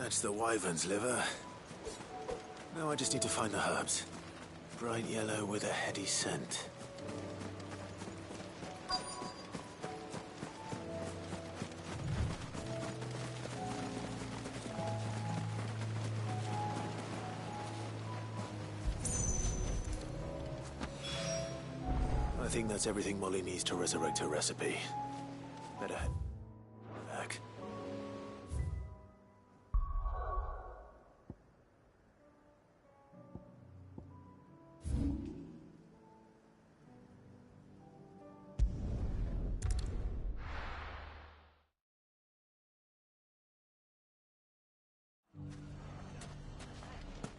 That's the wyvern's liver. Now I just need to find the herbs. Bright yellow with a heady scent. I think that's everything Molly needs to resurrect her recipe. Better head back.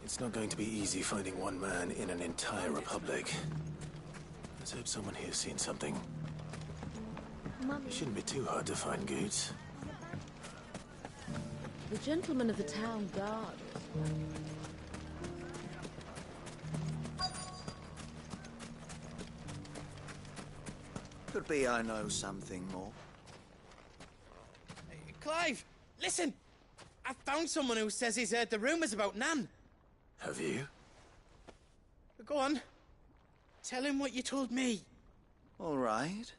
It's not going to be easy finding one man in an entire republic. Let's hope someone here's seen something. It shouldn't be too hard to find goods. The gentleman of the town guard. Could be I know something more. Hey, Clive, listen! I found someone who says he's heard the rumours about Nan. Have you? Go on. Tell him what you told me. All right.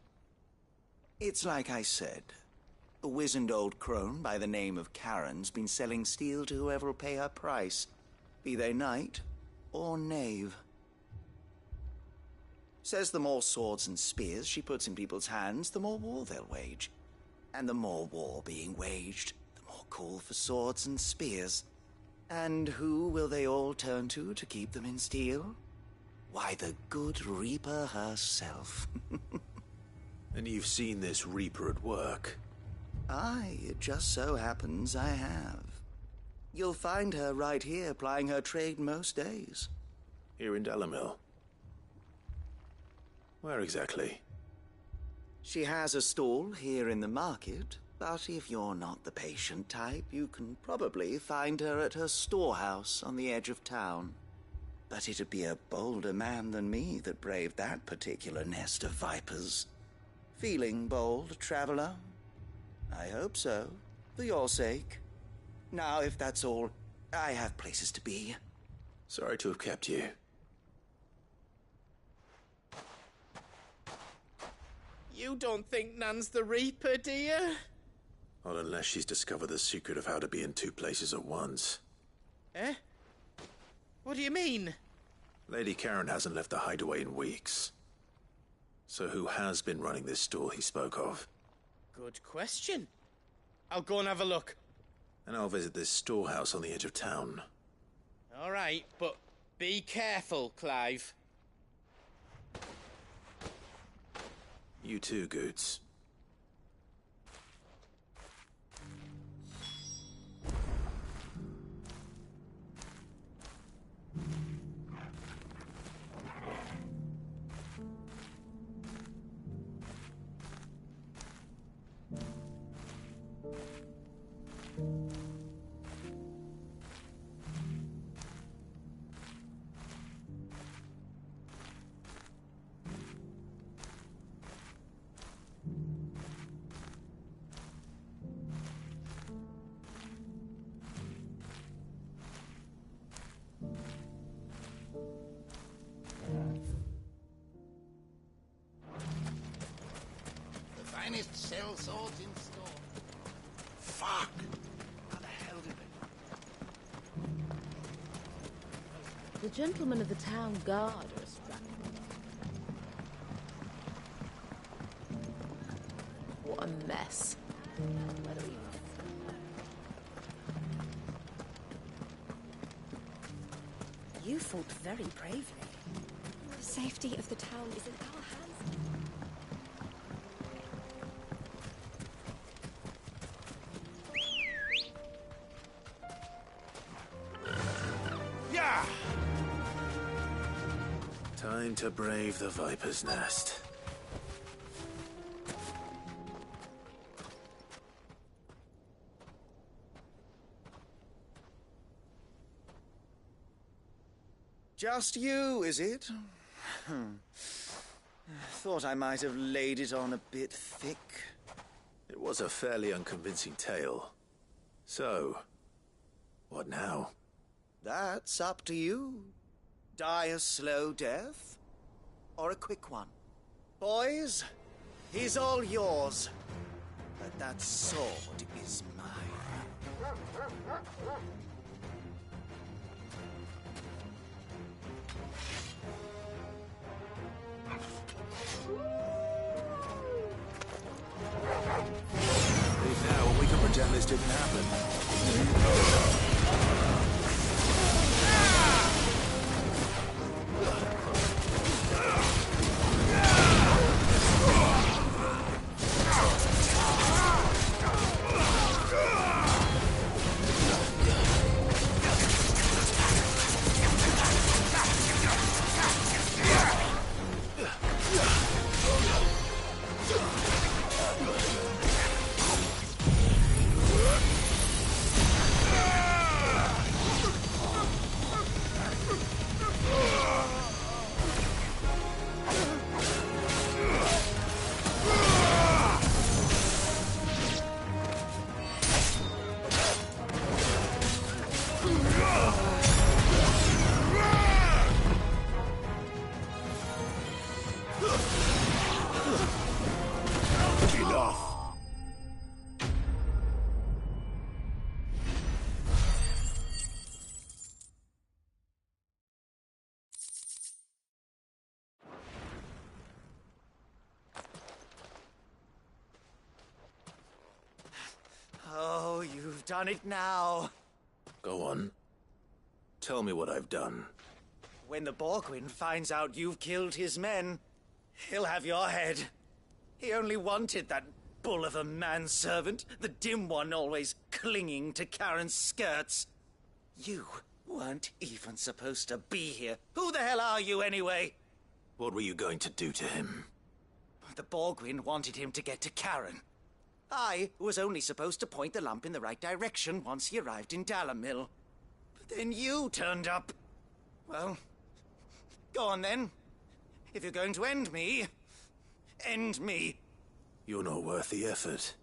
It's like I said. A wizened old crone by the name of Karen's been selling steel to whoever'll pay her price, be they knight or knave. Says the more swords and spears she puts in people's hands, the more war they'll wage. And the more war being waged, the more call for swords and spears. And who will they all turn to keep them in steel? Why, the good Reaper herself. And you've seen this Reaper at work? Aye, it just so happens I have. You'll find her right here plying her trade most days. Here in Delamil? Where exactly? She has a stall here in the market, but if you're not the patient type, you can probably find her at her storehouse on the edge of town. But it'd be a bolder man than me that braved that particular nest of vipers. Feeling bold, traveler? I hope so, for your sake. Now, if that's all, I have places to be. Sorry to have kept you. You don't think Nan's the Reaper, do you? Not unless she's discovered the secret of how to be in two places at once. Eh? What do you mean? Lady Karen hasn't left the hideaway in weeks. So who has been running this stall he spoke of? Good question. I'll go and have a look. And I'll visit this storehouse on the edge of town. All right, but be careful, Clive. You too, Goods. Finest cell swords in store. Fuck! How the hell did they... The gentleman of the town guard are struck. What a mess. You fought very bravely. The safety of the town is in our hands. Yeah! Time to brave the Viper's Nest. Just you, is it? Thought I might have laid it on a bit thick. It was a fairly unconvincing tale. So, What now? That's up to you. Die a slow death, or a quick one. Boys, he's all yours. But that sword is mine. Leave now, and we can pretend this didn't happen. Enough! Oh, you've done it now. Go on. Tell me what I've done. When the Borgwyn finds out you've killed his men, he'll have your head. He only wanted that bull of a manservant, the dim one always clinging to Karen's skirts. You weren't even supposed to be here. Who the hell are you anyway? What were you going to do to him? The Borgwyn wanted him to get to Karen. I was only supposed to point the lamp in the right direction once he arrived in Dalamil. But then you turned up. Well, go on then. If you're going to end me, end me. You're not worth the effort.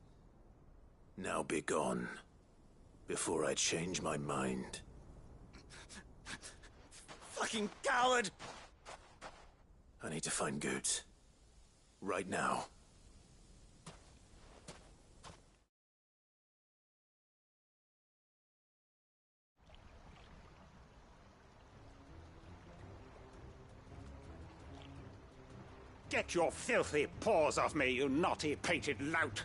Now be gone, before I change my mind. Fucking coward! I need to find Goetz. Right now. Get your filthy paws off me, you naughty painted lout!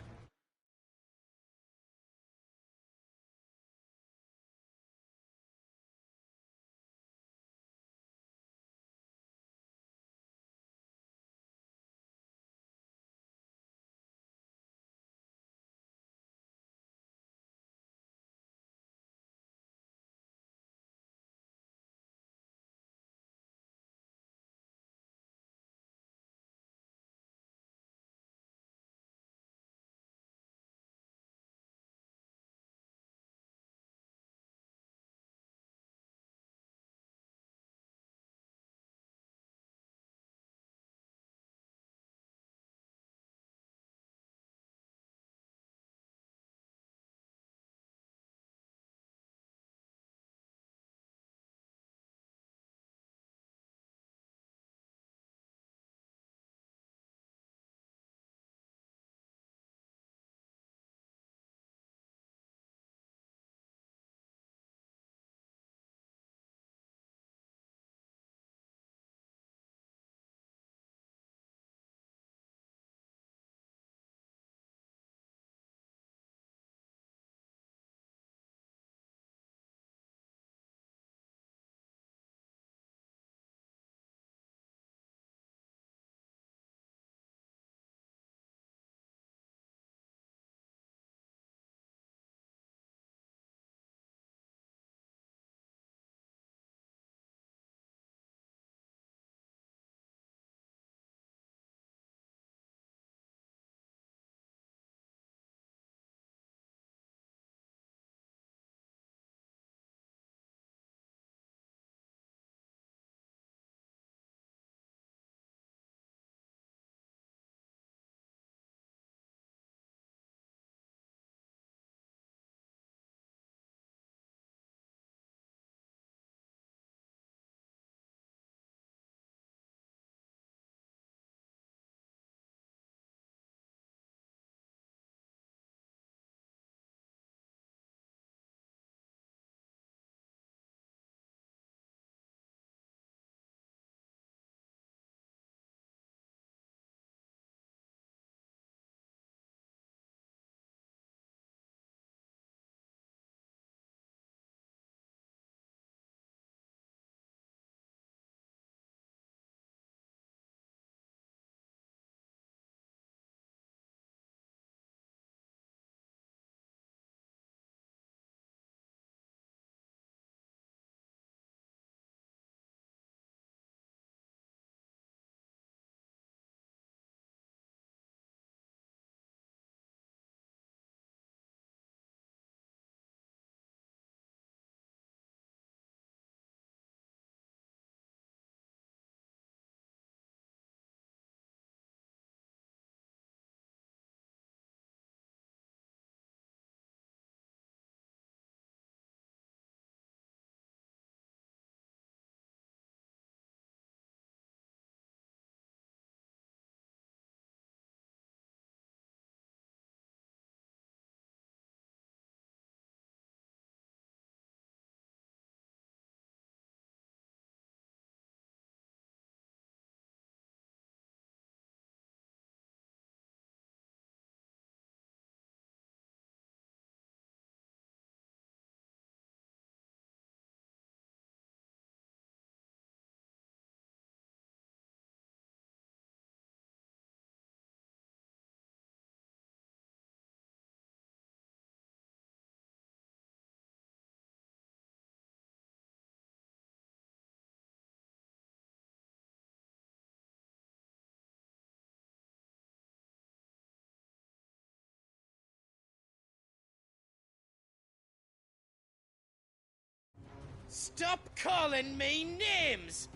Stop calling me names!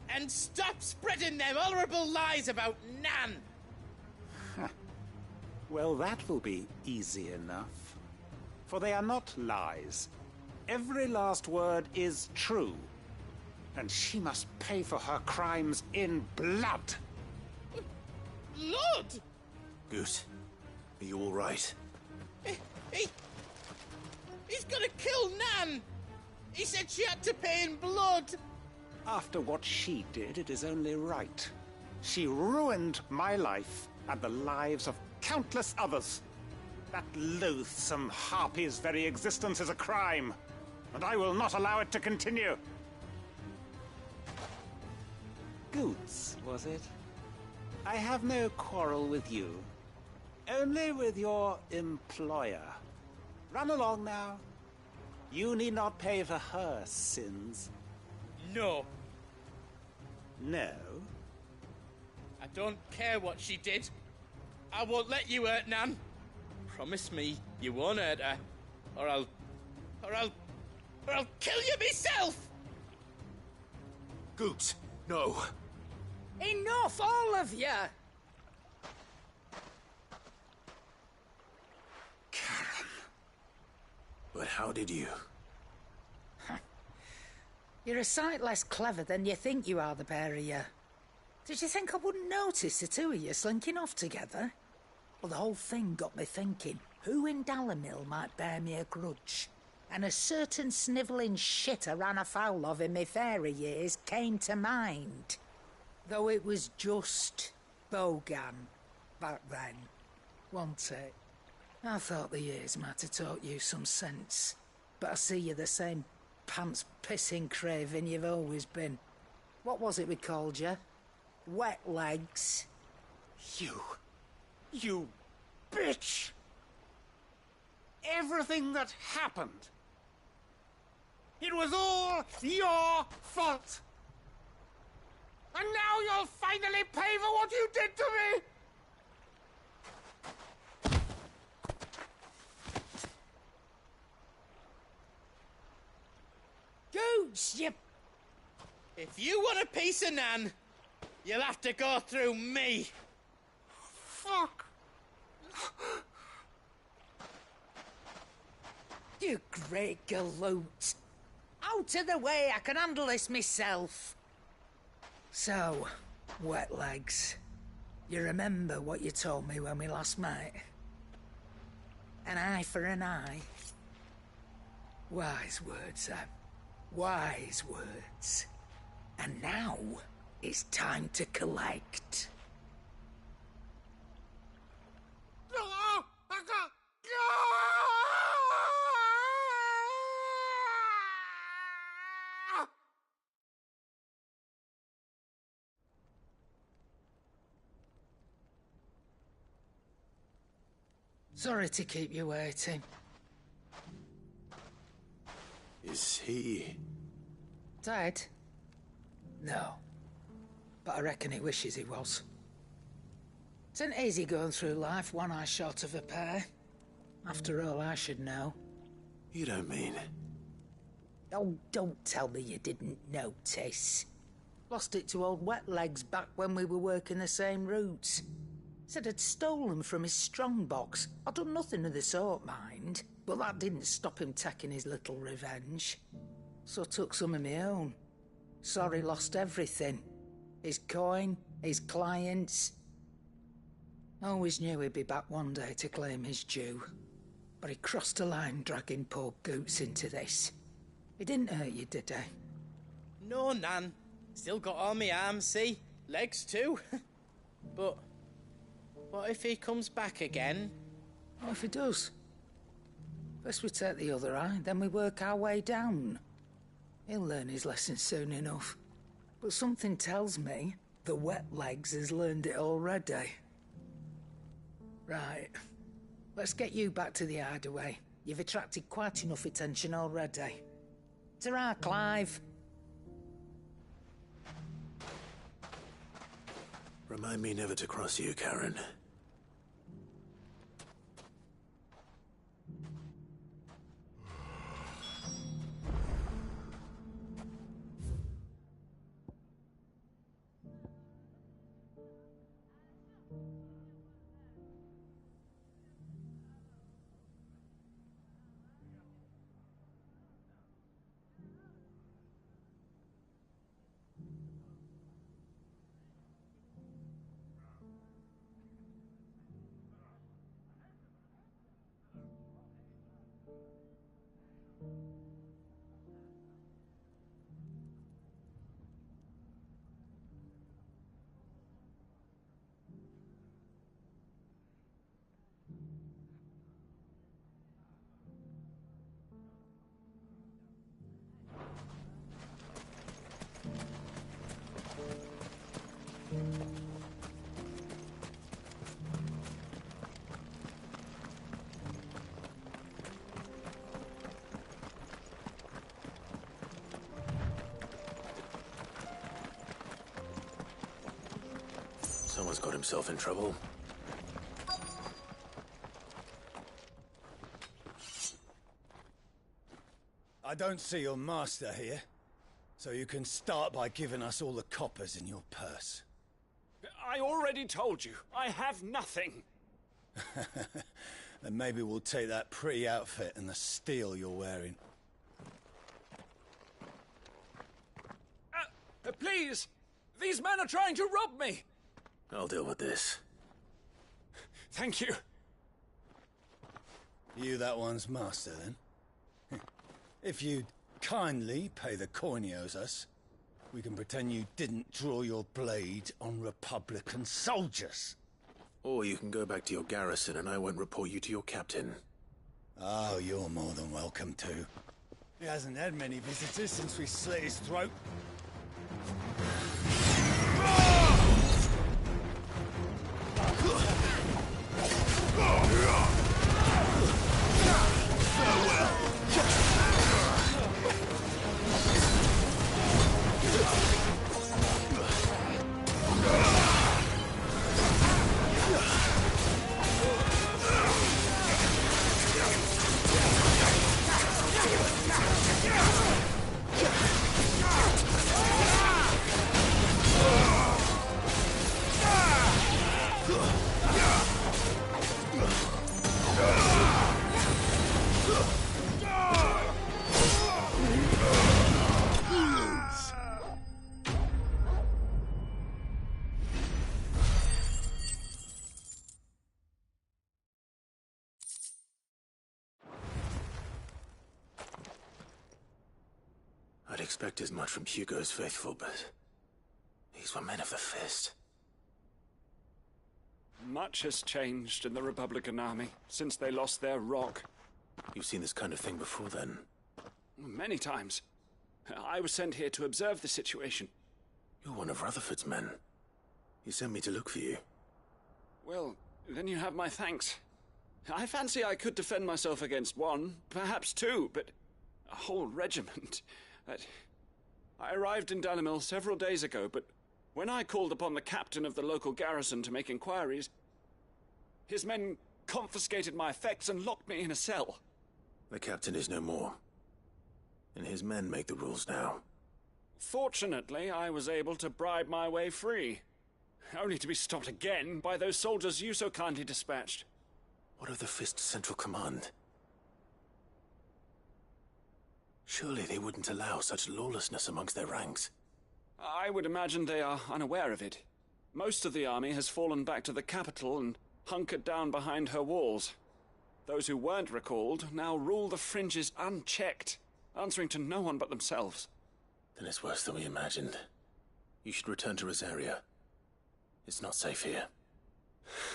And stop spreading them horrible lies about Nan! Well, that will be easy enough. For they are not lies. Every last word is true. And she must pay for her crimes in blood. Blood? Goose, are you all right? He's gonna kill Nan! He said she had to pay in blood! After what she did, it is only right. She ruined my life and the lives of countless others. That loathsome harpy's very existence is a crime, and I will not allow it to continue. Goots, was it? I have no quarrel with you. Only with your employer. Run along now. You need not pay for her sins. No. No? I don't care what she did. I won't let you hurt Nan. Promise me you won't hurt her, or I'll kill you myself! Goose, no. Enough, all of you! Karen. But how did you? You're a sight less clever than you think you are, the pair of you. Did you think I wouldn't notice the two of you slinking off together? Well, the whole thing got me thinking, who in Dalamil might bear me a grudge? And a certain snivelling shit I ran afoul of in my fairy years came to mind. Though it was just Bogan back then, wasn't it? I thought the years might have taught you some sense, but I see you're the same pants-pissing craven you've always been. What was it we called you? Wet legs? You bitch! Everything that happened, it was all your fault! And now you'll finally pay for what you did to me! Gooch, you... If you want a piece of Nan, you'll have to go through me. Fuck! You great galoot. Out of the way, I can handle this myself. So, wet legs, you remember what you told me when we last met? An eye for an eye. Wise words, Sam. Wise words. And now, it's time to collect. Sorry to keep you waiting. Is he... Dead? No. But I reckon he wishes he was. It ain't easy going through life one eye short of a pair. After all, I should know. You don't mean... Oh, don't tell me you didn't notice. Lost it to old Wet Legs back when we were working the same routes. Said I'd stolen from his strongbox. I'd done nothing of the sort, mind. But that didn't stop him taking his little revenge. So I took some of my own. Sorry, lost everything. His coin, his clients. Always knew he'd be back one day to claim his due. But he crossed a line dragging poor Goots into this. He didn't hurt you, did he? No, Nan. Still got all my arms, see? Legs too. But what if he comes back again? What if he does? First we take the other eye, then we work our way down. He'll learn his lesson soon enough. But something tells me the Wet Legs has learned it already. Right. Let's get you back to the hideaway. You've attracted quite enough attention already. Ta-ra, Clive. Remind me never to cross you, Karen. Someone's got himself in trouble. I don't see your master here, so you can start by giving us all the coppers in your purse. I already told you, I have nothing. Then maybe we'll take that pretty outfit and the steel you're wearing. Please! These men are trying to rob me! I'll deal with this. Thank you. You that one's master, then? If you'd kindly pay the coin he owes us, we can pretend you didn't draw your blade on Republican soldiers. Or you can go back to your garrison and I won't report you to your captain. Oh, you're more than welcome to. He hasn't had many visitors since we slit his throat. I'd expect as much from Hugo's faithful, but these were men of the fist. Much has changed in the Republican army since they lost their rock. You've seen this kind of thing before, then? Many times. I was sent here to observe the situation. You're one of Rutherford's men. He sent me to look for you. Well, then you have my thanks. I fancy I could defend myself against one, perhaps two, but a whole regiment. I arrived in Dalimil several days ago, but when I called upon the captain of the local garrison to make inquiries, his men confiscated my effects and locked me in a cell. The captain is no more, and his men make the rules now. Fortunately, I was able to bribe my way free, only to be stopped again by those soldiers you so kindly dispatched. What of the Fist's central command? Surely they wouldn't allow such lawlessness amongst their ranks. I would imagine they are unaware of it. Most of the army has fallen back to the capital and hunkered down behind her walls. Those who weren't recalled now rule the fringes unchecked, answering to no one but themselves. Then it's worse than we imagined. You should return to Rosaria. It's not safe here.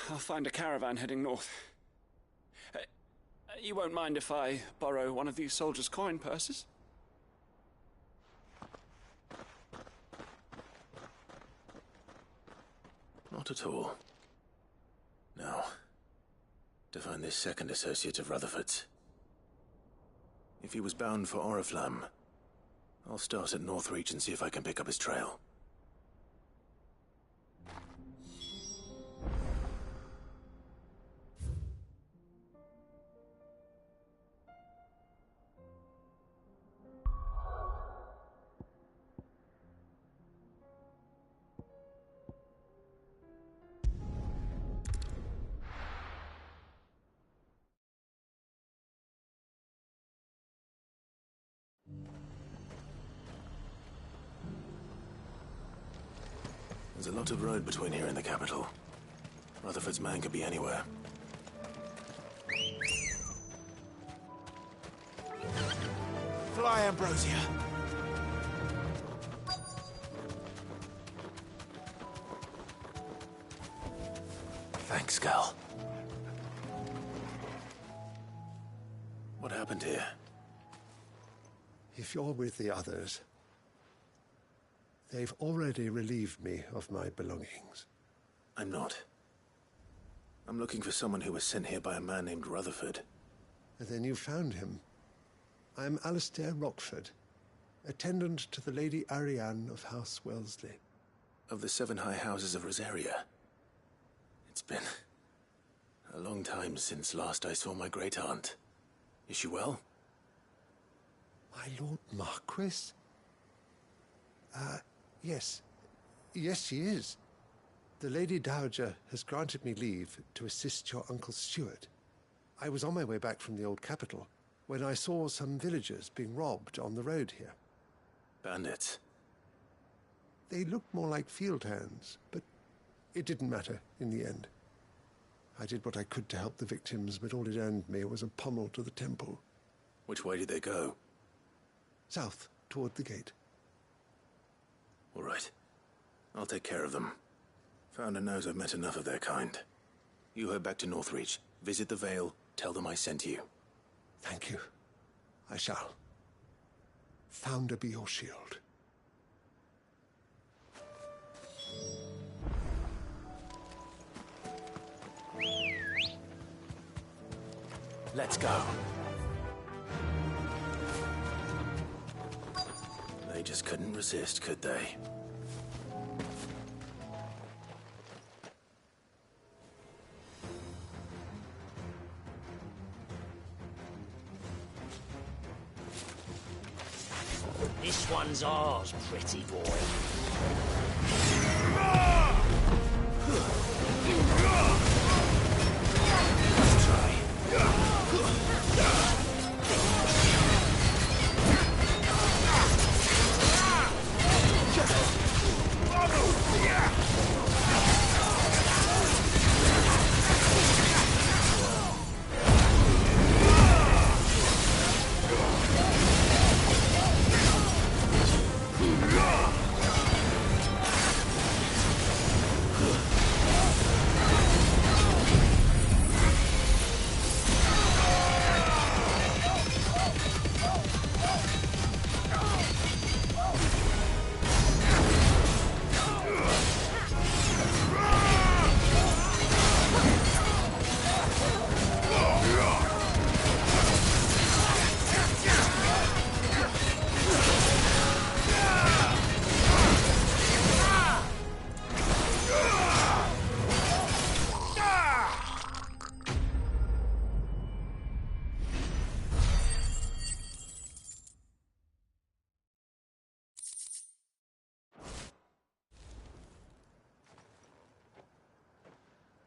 I'll find a caravan heading north. You won't mind if I borrow one of these soldiers' coin purses? Not at all. Now, to find this second associate of Rutherford's. If he was bound for Oriflamme, I'll start at Northreach and see if I can pick up his trail. There's a lot of road between here and the capital. Rutherford's man could be anywhere. Fly, Ambrosia! Thanks, Gal. What happened here? If you're with the others, they've already relieved me of my belongings. I'm not. I'm looking for someone who was sent here by a man named Rutherford. And then you found him. I'm Alistair Rockford, attendant to the Lady Ariane of House Wellesley. Of the 7 high houses of Rosaria? It's been a long time since last I saw my great-aunt. Is she well? My Lord Marquis? Yes. Yes, she is. The Lady Dowager has granted me leave to assist your Uncle Stuart. I was on my way back from the old capital when I saw some villagers being robbed on the road here. Bandits? They looked more like field hands, but it didn't matter in the end. I did what I could to help the victims, but all it earned me was a pummel to the temple. Which way did they go? South, toward the gate. All right. I'll take care of them. Founder knows I've met enough of their kind. You head back to Northreach, visit the Vale, tell them I sent you. Thank you. I shall. Founder be your shield. Let's go. They just couldn't resist, could they? This one's ours, pretty boy. Let's try.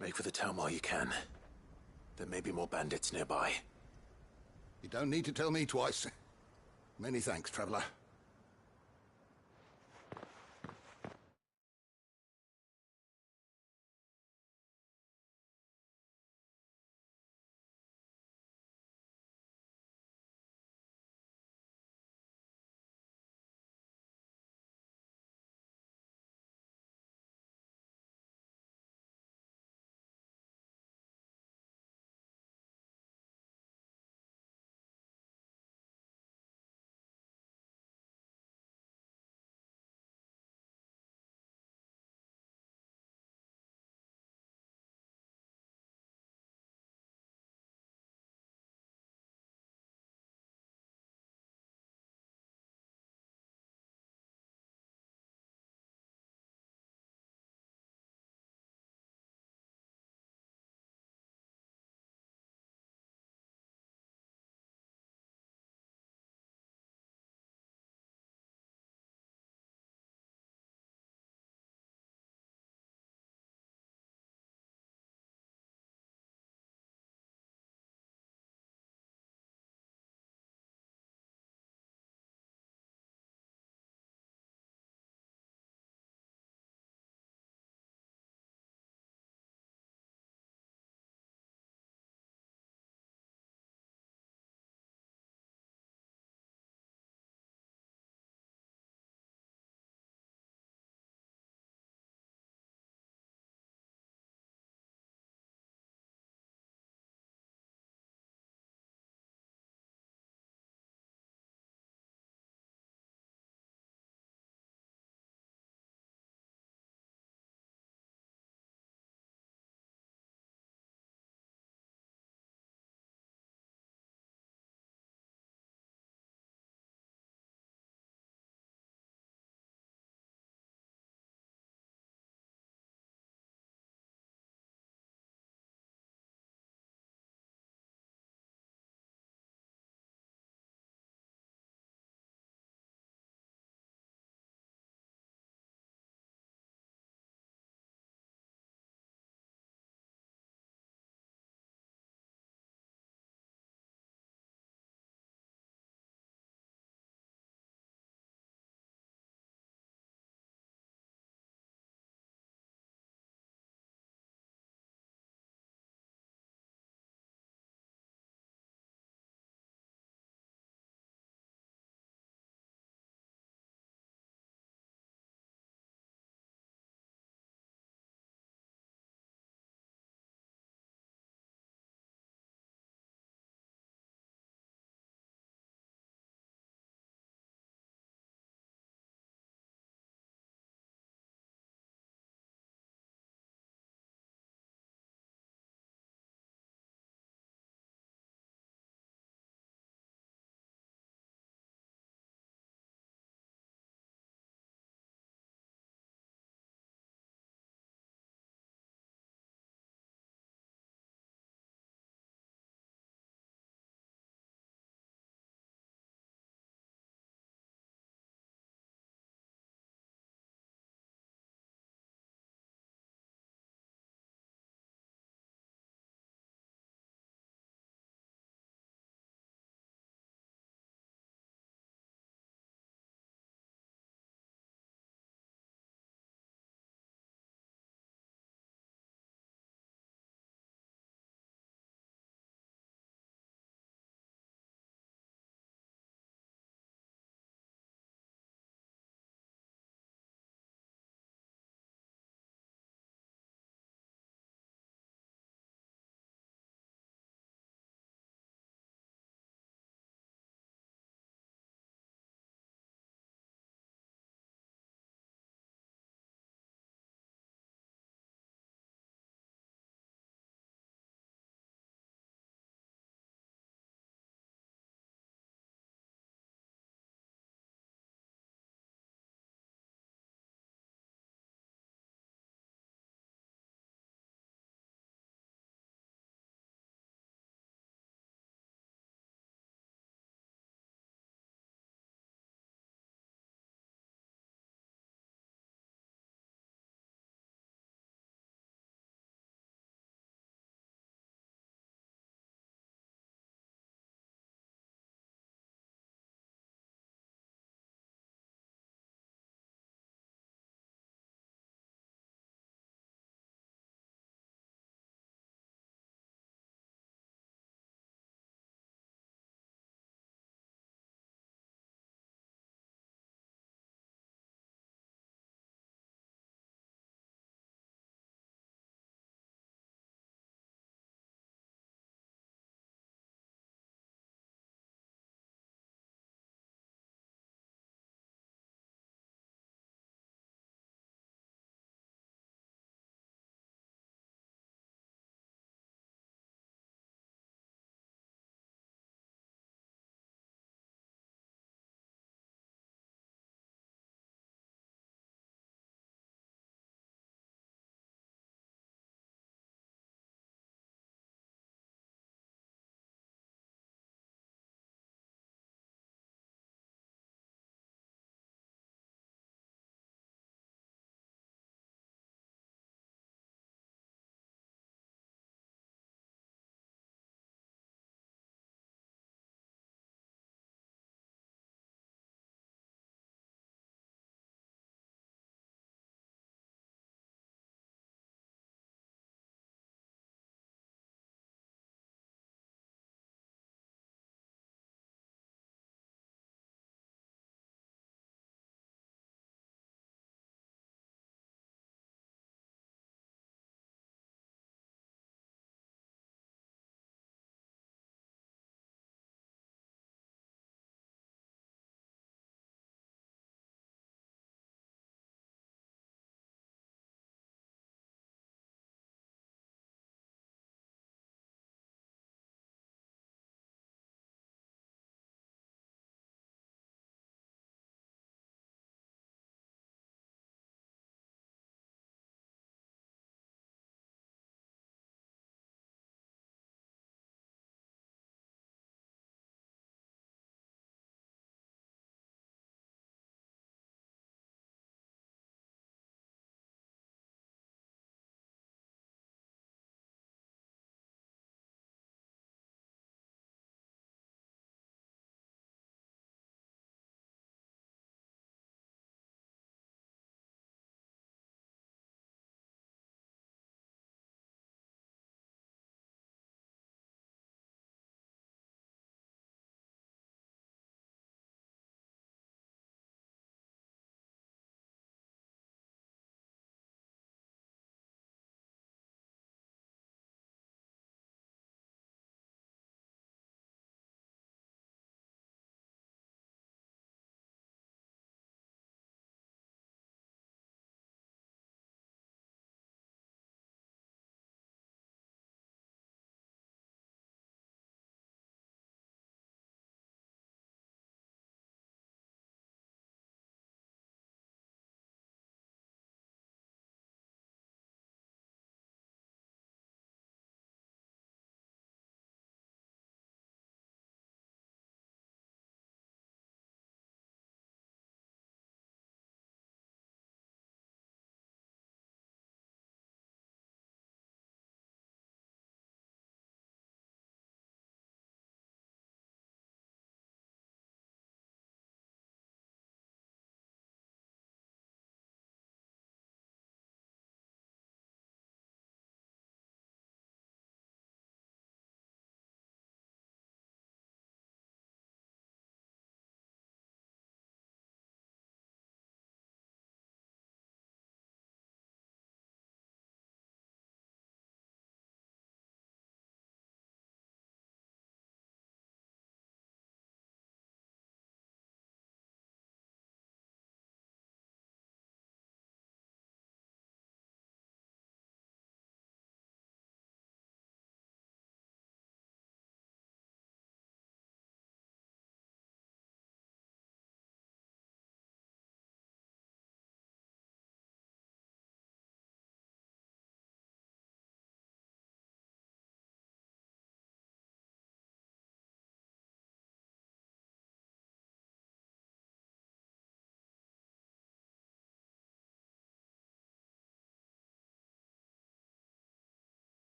Make for the town while you can. There may be more bandits nearby. You don't need to tell me twice. Many thanks, traveler.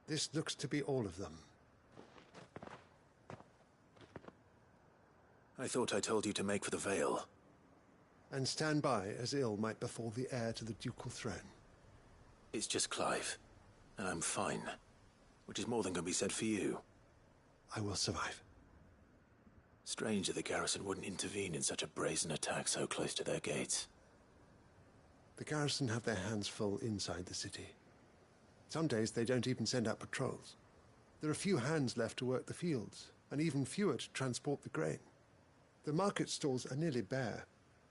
This looks to be all of them. I thought I told you to make for the Vale. And stand by as ill might befall the heir to the ducal throne. It's just Clive, and I'm fine. Which is more than can be said for you. I will survive. Strange that the garrison wouldn't intervene in such a brazen attack so close to their gates. The garrison have their hands full inside the city. Some days they don't even send out patrols. There are few hands left to work the fields, and even fewer to transport the grain. The market stalls are nearly bare,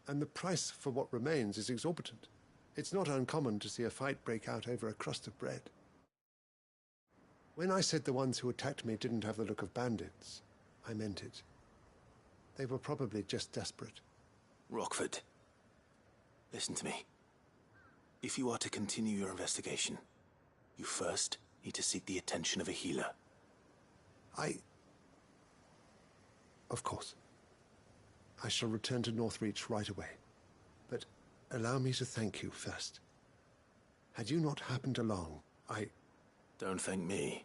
and the price for what remains is exorbitant. It's not uncommon to see a fight break out over a crust of bread. When I said the ones who attacked me didn't have the look of bandits, I meant it. They were probably just desperate. Rockford, listen to me. If you are to continue your investigation, you first need to seek the attention of a healer. Of course. I shall return to Northreach right away. But allow me to thank you first. Had you not happened along, Don't thank me.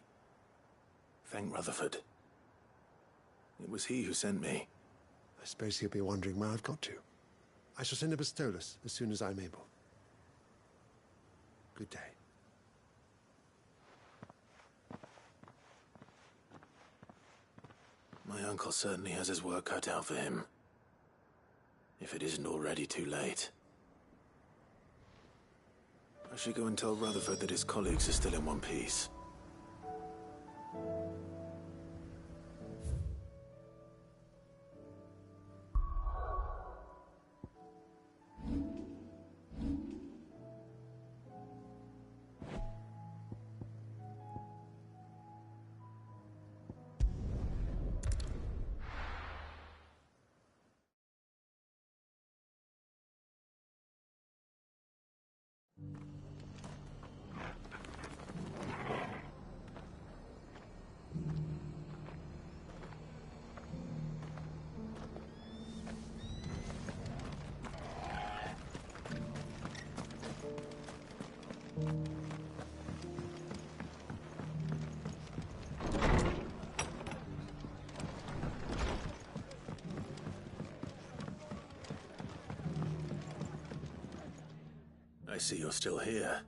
Thank Rutherford. It was he who sent me. I suppose he'll be wondering where I've got to. I shall send a Bastolus as soon as I'm able. Good day. My uncle certainly has his work cut out for him. If it isn't already too late. I should go and tell Rutherford that his colleagues are still in one piece. I see you're still here.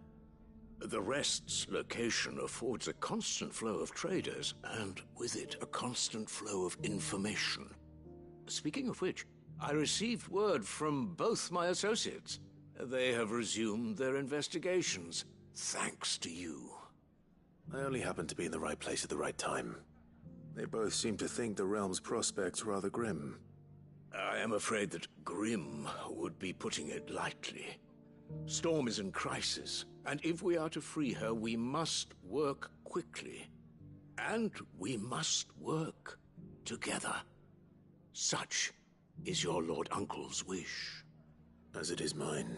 The Rest's location affords a constant flow of traders, and with it, a constant flow of information. Speaking of which, I received word from both my associates. They have resumed their investigations, thanks to you. I only happened to be in the right place at the right time. They both seem to think the realm's prospects rather grim. I am afraid that grim would be putting it lightly. Storm is in crisis, and if we are to free her, we must work quickly. And we must work together. Such is your Lord Uncle's wish. As it is mine.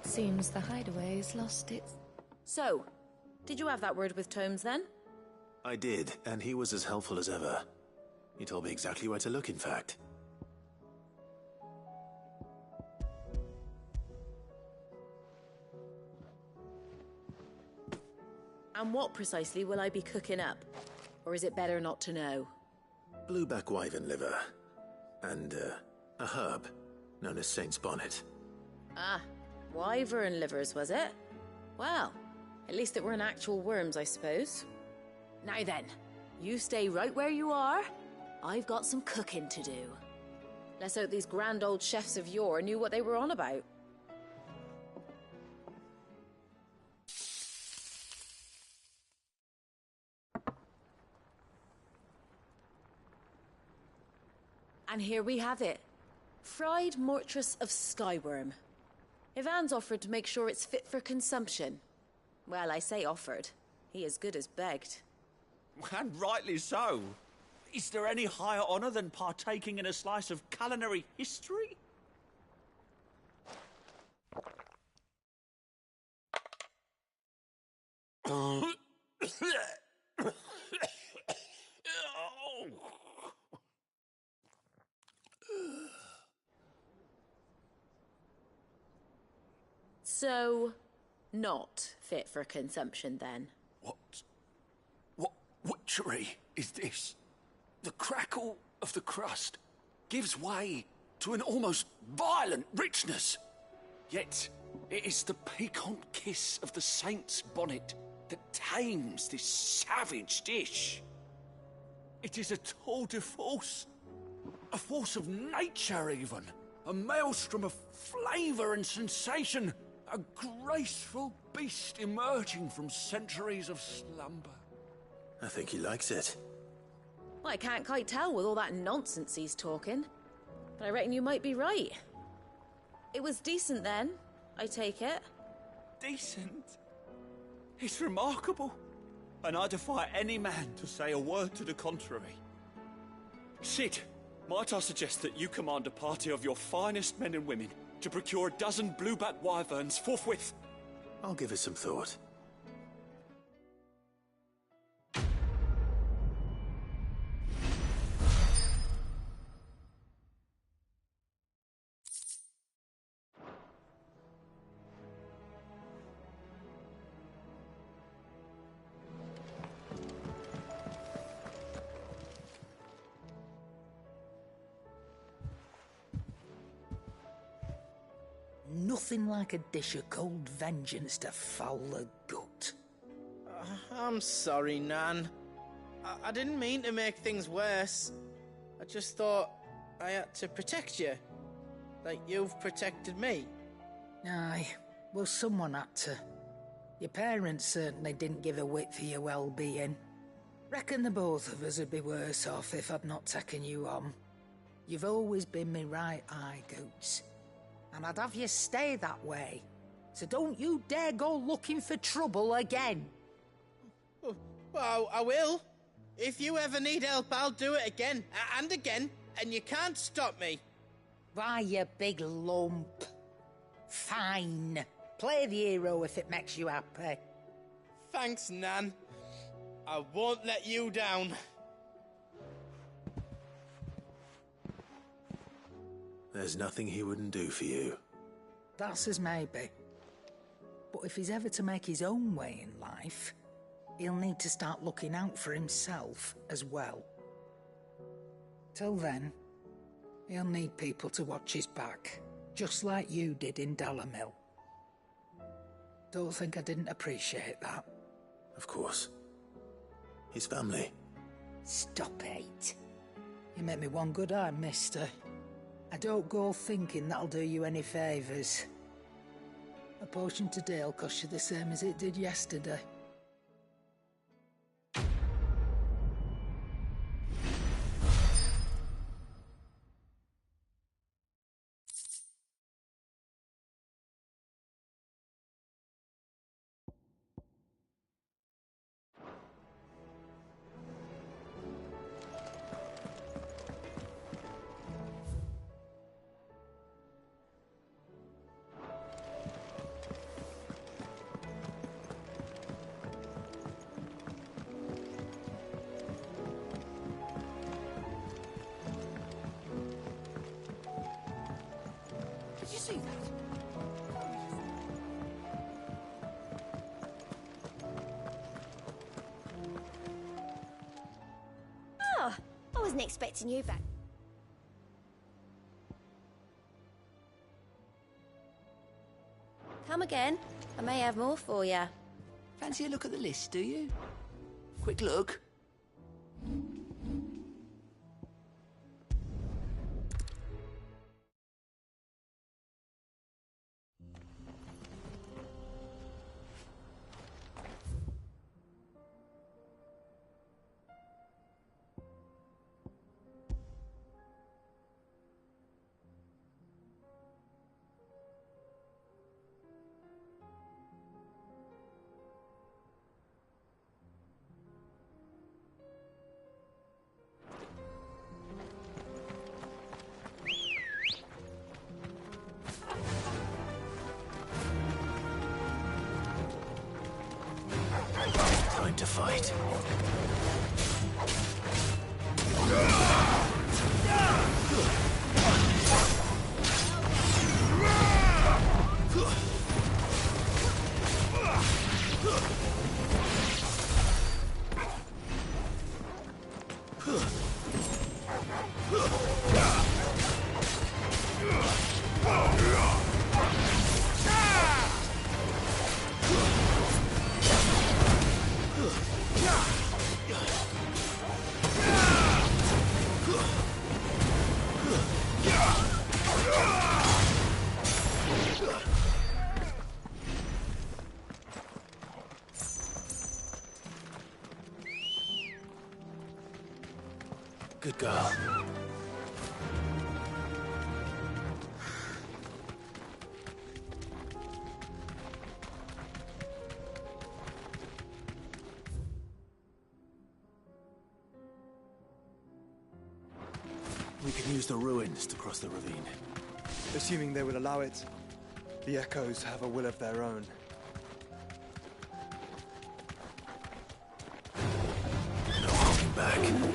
Seems the hideaway's lost its... So, did you have that word with Tomes then? I did, and he was as helpful as ever. He told me exactly where to look, in fact. And what precisely will I be cooking up? Or is it better not to know? Blueback wyvern liver. And, a herb known as Saint's Bonnet. Ah, wyvern livers, was it? Well, at least it weren't actual worms, I suppose. Now then, you stay right where you are. I've got some cooking to do. Let's hope these grand old chefs of yore knew what they were on about. And here we have it. Fried mortress of skyworm. Ivan's offered to make sure it's fit for consumption. Well, I say offered. He as good as begged. And rightly so. Is there any higher honour than partaking in a slice of culinary history? So, not fit for consumption then? What witchery is this? The crackle of the crust gives way to an almost violent richness. Yet, it is the piquant kiss of the saint's bonnet that tames this savage dish. It is a tour de force. A force of nature, even. A maelstrom of flavour and sensation. A graceful beast emerging from centuries of slumber. I think he likes it. Well, I can't quite tell with all that nonsense he's talking. But I reckon you might be right. It was decent then, I take it. Decent? It's remarkable. And I defy any man to say a word to the contrary. Sid, might I suggest that you command a party of your finest men and women to procure a dozen blueback wyverns forthwith? I'll give it some thought. Nothing like a dish of cold vengeance to foul the gut. I'm sorry, Nan. I didn't mean to make things worse. I just thought I had to protect you. Like you've protected me. Aye, well, someone had to. Your parents certainly didn't give a whit for your well-being. Reckon the both of us would be worse off if I'd not taken you on. You've always been me right eye, Goots. And I'd have you stay that way. So don't you dare go looking for trouble again. Well, I will. If you ever need help, I'll do it again and again, and you can't stop me. Why, you big lump. Fine. Play the hero if it makes you happy. Thanks, Nan. I won't let you down. There's nothing he wouldn't do for you. That's as maybe. But if he's ever to make his own way in life, he'll need to start looking out for himself as well. Till then, he'll need people to watch his back, just like you did in Dalamil. Don't think I didn't appreciate that. Of course. His family. Stop it. You make me one good eye, mister. I don't go thinking that'll do you any favours. A potion today'll cost you the same as it did yesterday. Did you see that? Oh, I wasn't expecting you back. Come again. I may have more for you. Fancy a look at the list, do you? Quick look. time to fight. Good girl. We can use the ruins to cross the ravine. Assuming they will allow it. The Echoes have a will of their own. No holding back.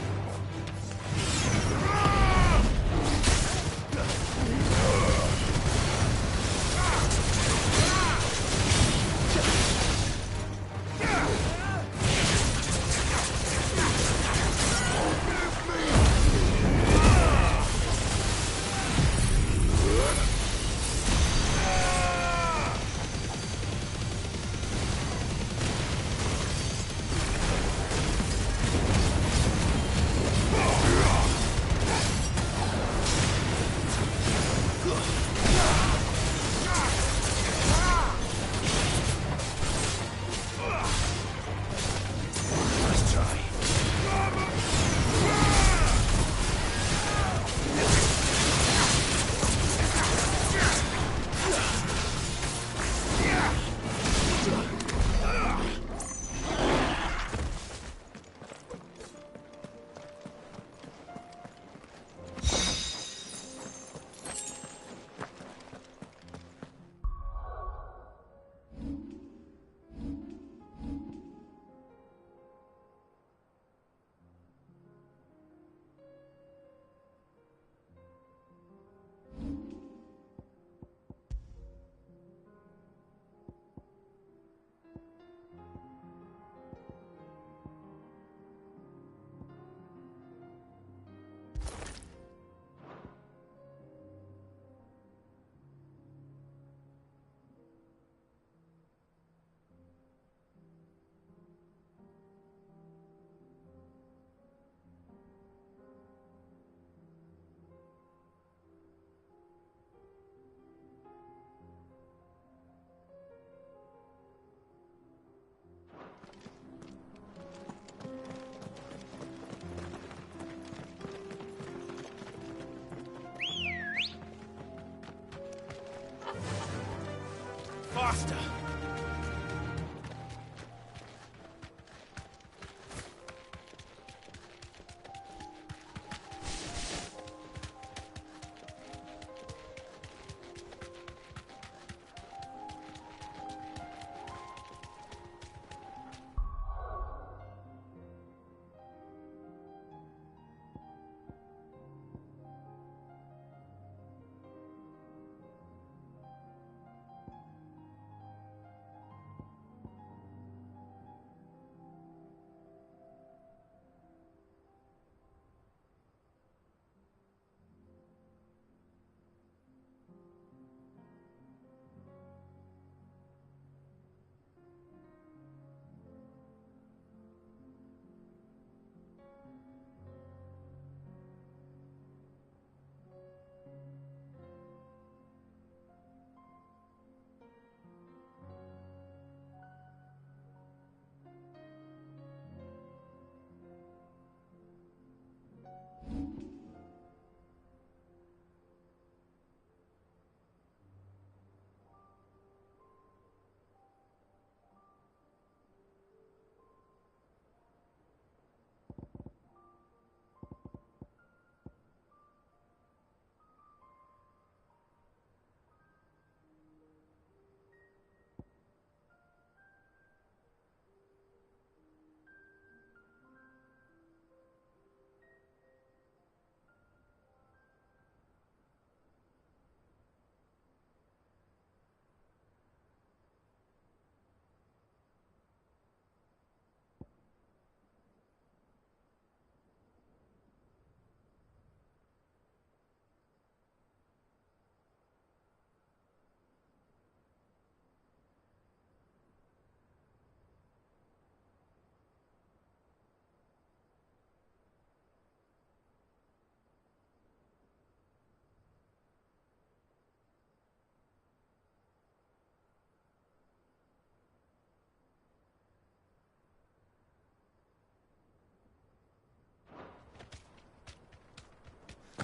Faster!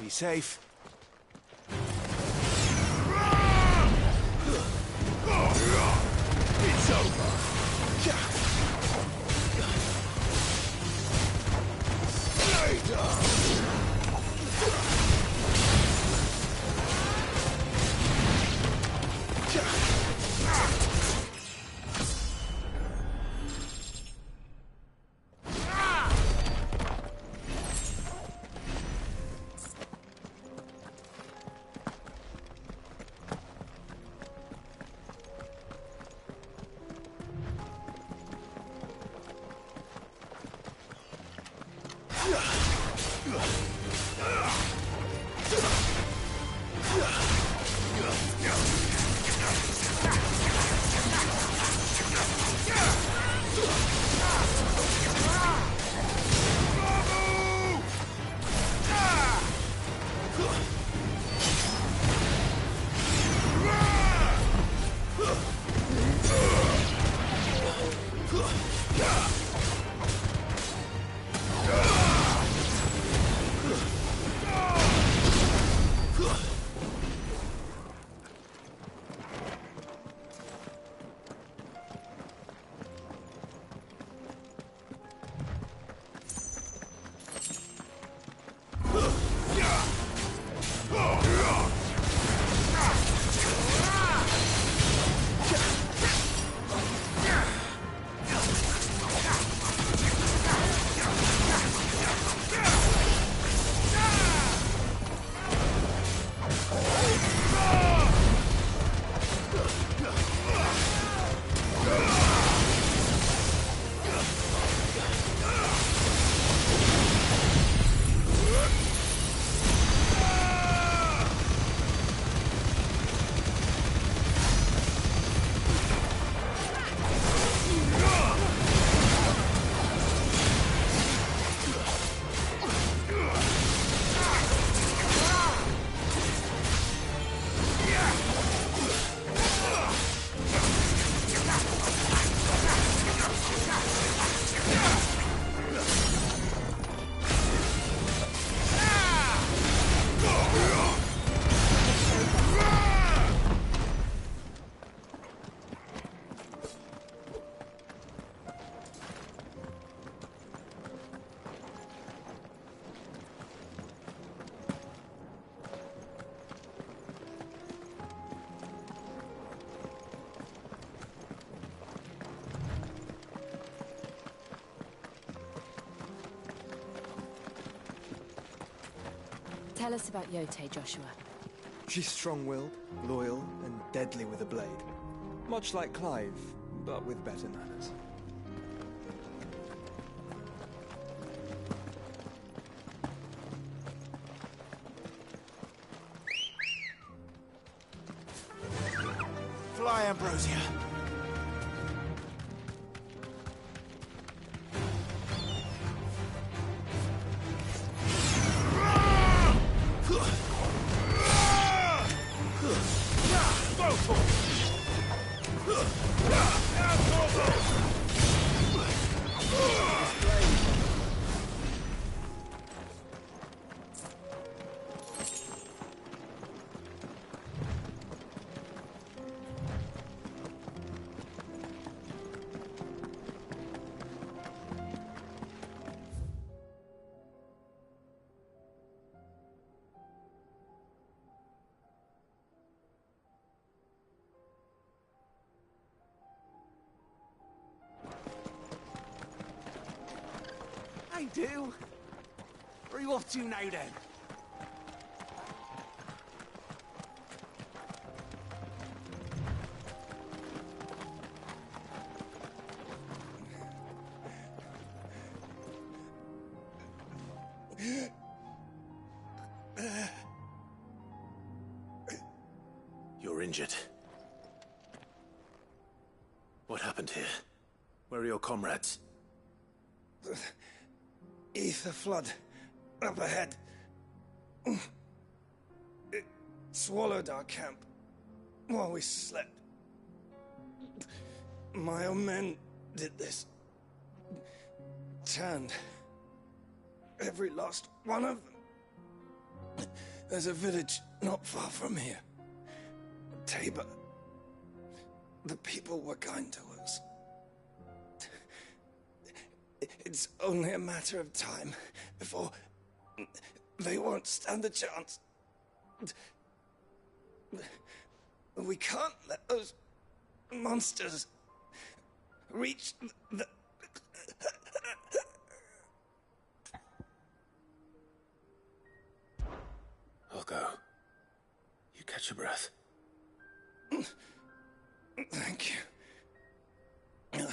Be safe. It's over. Tell us about Yote, Joshua. She's strong-willed, loyal, and deadly with a blade. Much like Clive, but with better manners. Fly, Ambrosia. I do. Where are you off to now, then? You're injured. What happened here? Where are your comrades? Ether flood. Up ahead. It swallowed our camp while we slept. My own men did this. Turned. Every last one of them. There's a village not far from here. Tabor. The people were kind to us. It's only a matter of time before they won't stand a chance. We can't let those monsters reach the... I'll go. You catch your breath. Thank you.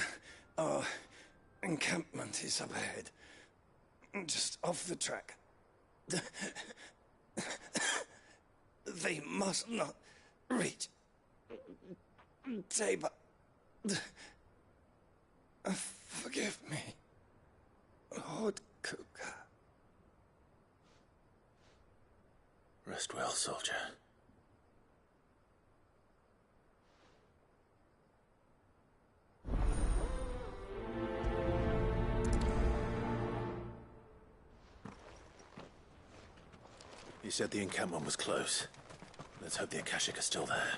Our encampment is up ahead. Just off the track. They must not reach Tabor. Forgive me, Lord Kupka. Rest well, soldier. You said the encampment was close. Let's hope the Akashic are still there.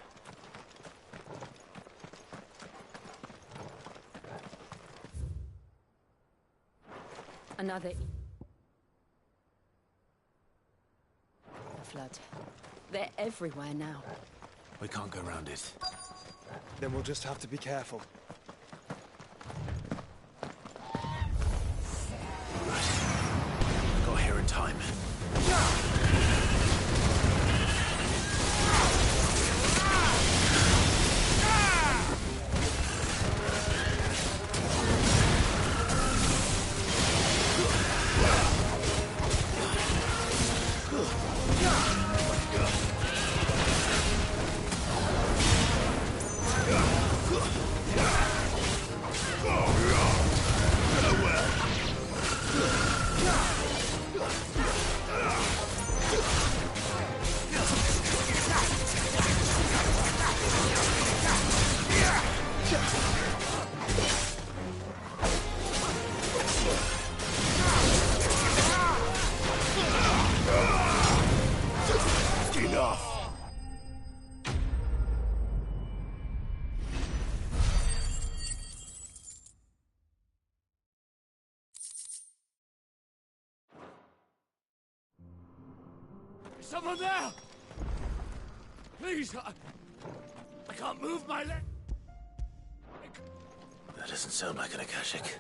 Another flood. They're everywhere now. We can't go around it. Then we'll just have to be careful. Got here in time. Someone there! Please, I can't move my leg. That doesn't sound like an Akashic.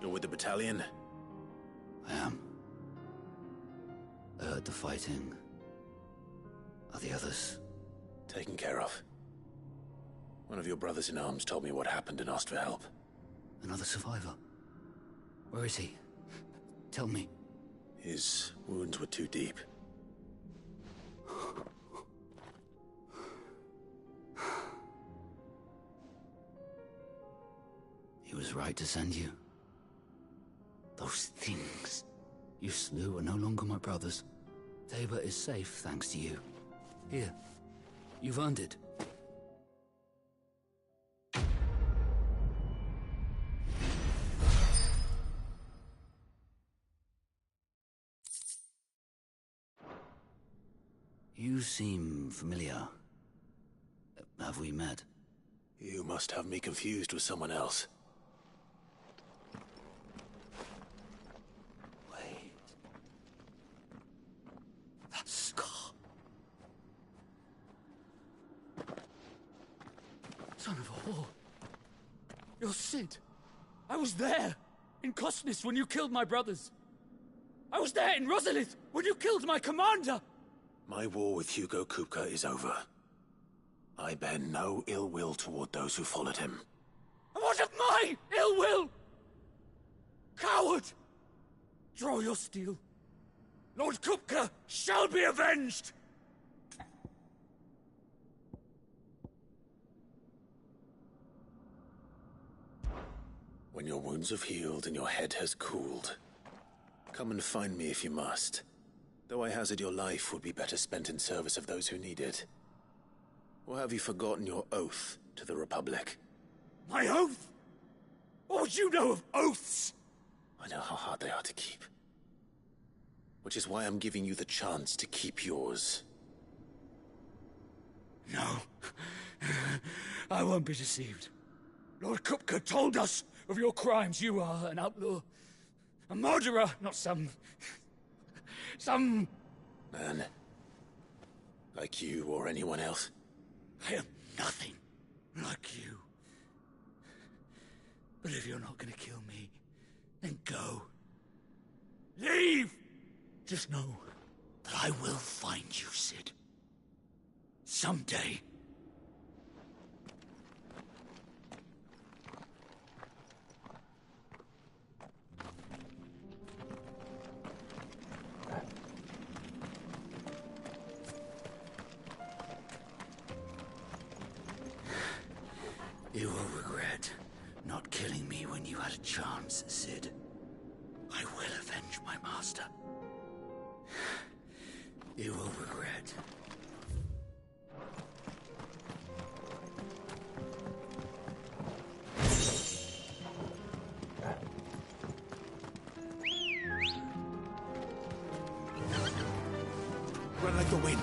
You're with the battalion? I am. I heard the fighting. Are the others? Taken care of. One of your brothers in arms told me what happened and asked for help. Another survivor? Where is he? Tell me. His wounds were too deep. He was right to send you. Those things you slew are no longer my brothers. Tabor is safe thanks to you. Here, you've earned it. You seem familiar. Have we met? You must have me confused with someone else. Wait. That scar. Son of a whore. You're Sid. I was there, in Cosnes, when you killed my brothers. I was there in Rosalith, when you killed my commander. My war with Hugo Kupka is over. I bear no ill will toward those who followed him. And what of my ill will? Coward! Draw your steel. Lord Kupka shall be avenged! When your wounds have healed and your head has cooled, come and find me if you must. Though I hazard your life would be better spent in service of those who need it. Or have you forgotten your oath to the Republic? My oath? What would you know of oaths? I know how hard they are to keep. Which is why I'm giving you the chance to keep yours. No. I won't be deceived. Lord Kupka told us of your crimes. You are an outlaw. A murderer, not some... Man. Like you or anyone else. I am nothing like you. But if you're not gonna kill me, then go. Leave! Just know that I will find you, Sid. Someday. You will regret not killing me when you had a chance, Sid. I will avenge my master. You will regret. Run like the wind.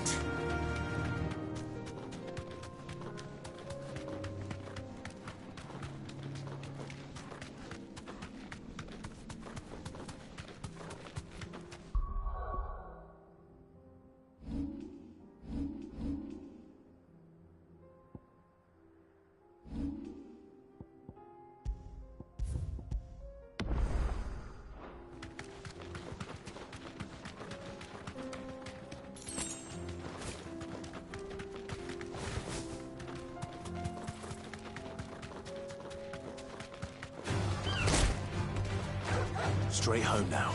Straight home now.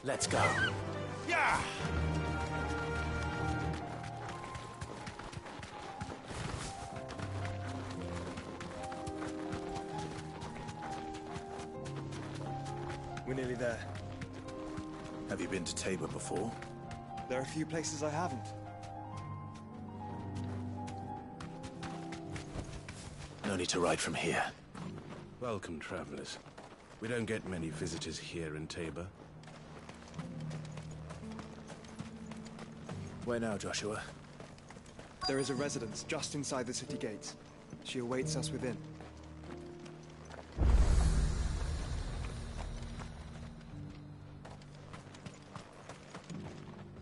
Let's go. Yeah! We're nearly there. Have you been to Tabor before? There are a few places I haven't. No need to ride from here. Welcome, travelers. We don't get many visitors here in Tabor. Where now, Joshua? There is a residence just inside the city gates. She awaits us within.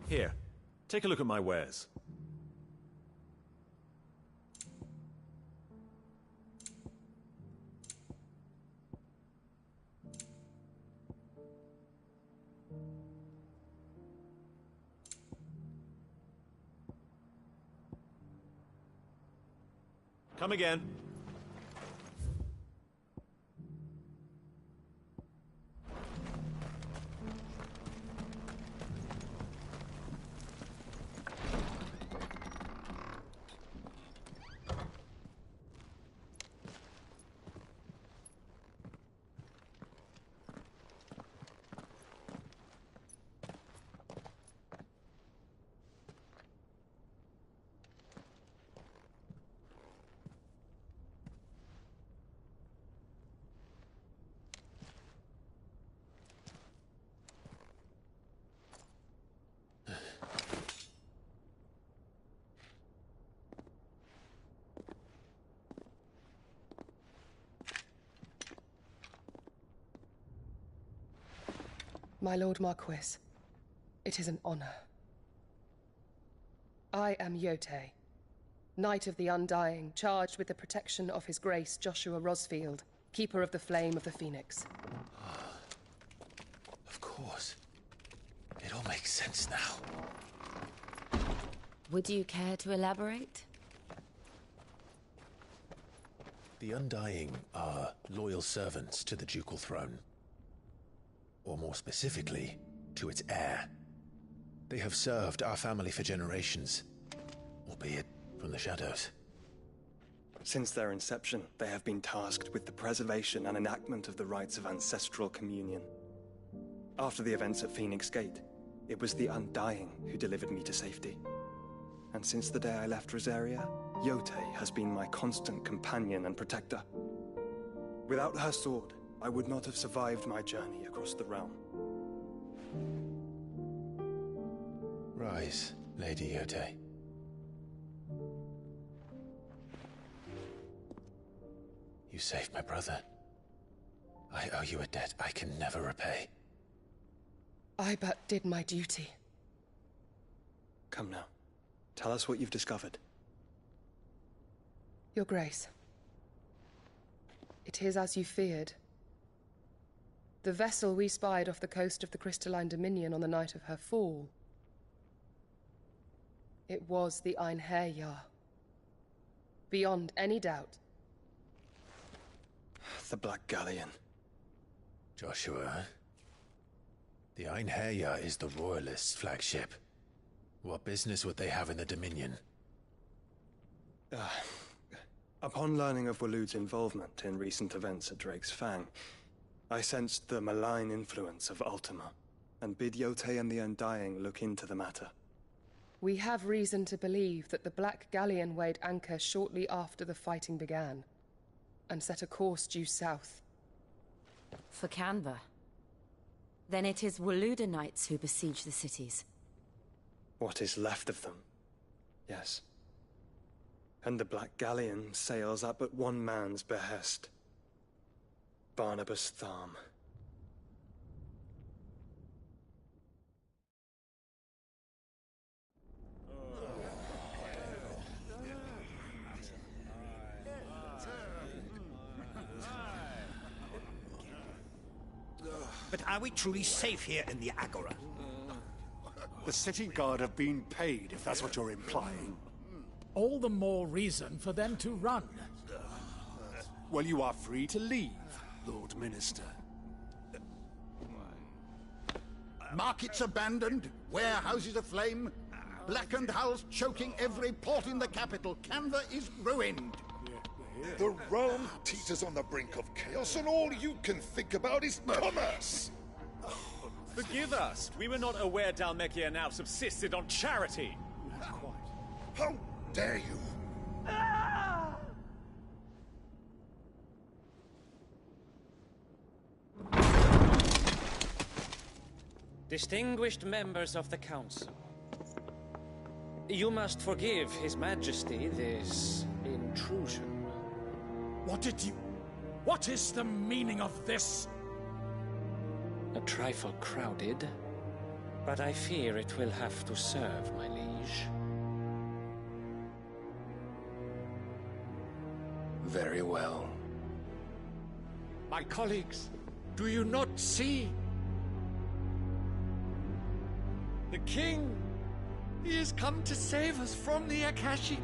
Here, take a look at my wares. Come again. My Lord Marquis, it is an honor. I am Yote, Knight of the Undying, charged with the protection of His Grace Joshua Rosfield, Keeper of the Flame of the Phoenix. Of course. It It all makes sense now. Would you care to elaborate? The Undying are loyal servants to the ducal throne. Or more specifically, to its heir. They have served our family for generations, albeit from the shadows. Since their inception, they have been tasked with the preservation and enactment of the rites of ancestral communion. After the events at Phoenix Gate, it was the Undying who delivered me to safety. And since the day I left Rosaria, Yotei has been my constant companion and protector. Without her sword, I would not have survived my journey across the realm. Rise, Lady Yotei. You saved my brother. I owe you a debt I can never repay. I but did my duty. Come now. Tell us what you've discovered. Your Grace. It is as you feared. The vessel we spied off the coast of the Crystalline Dominion on the night of her fall. It was the Einherjar. Beyond any doubt. The Black Galleon. Joshua, the Einherjar is the Royalists' flagship. What business would they have in the Dominion? Upon learning of Waloed's involvement in recent events at Drake's Fang, I sensed the malign influence of Ultima, and bid Yotei and the Undying look into the matter. We have reason to believe that the Black Galleon weighed anchor shortly after the fighting began, and set a course due south. For Canva. Then it is Waloeda knights who besiege the cities. What is left of them, yes. And the Black Galleon sails at but one man's behest. Barnabas Tharm. But are we truly safe here in the Agora? The city guard have been paid, if that's what you're implying. All the more reason for them to run. Well, you are free to leave, Lord Minister. Markets abandoned, warehouses aflame, blackened hulls choking every port in the capital. Canva is ruined. The realm teeters on the brink of chaos, and all you can think about is commerce! Forgive us! We were not aware Dhalmekia now subsisted on charity! How dare you! Distinguished members of the Council, you must forgive His Majesty this intrusion. What is the meaning of this? A trifle crowded, but I fear it will have to serve, my liege. Very well. My colleagues, do you not see? The king! He has come to save us from the Akashic.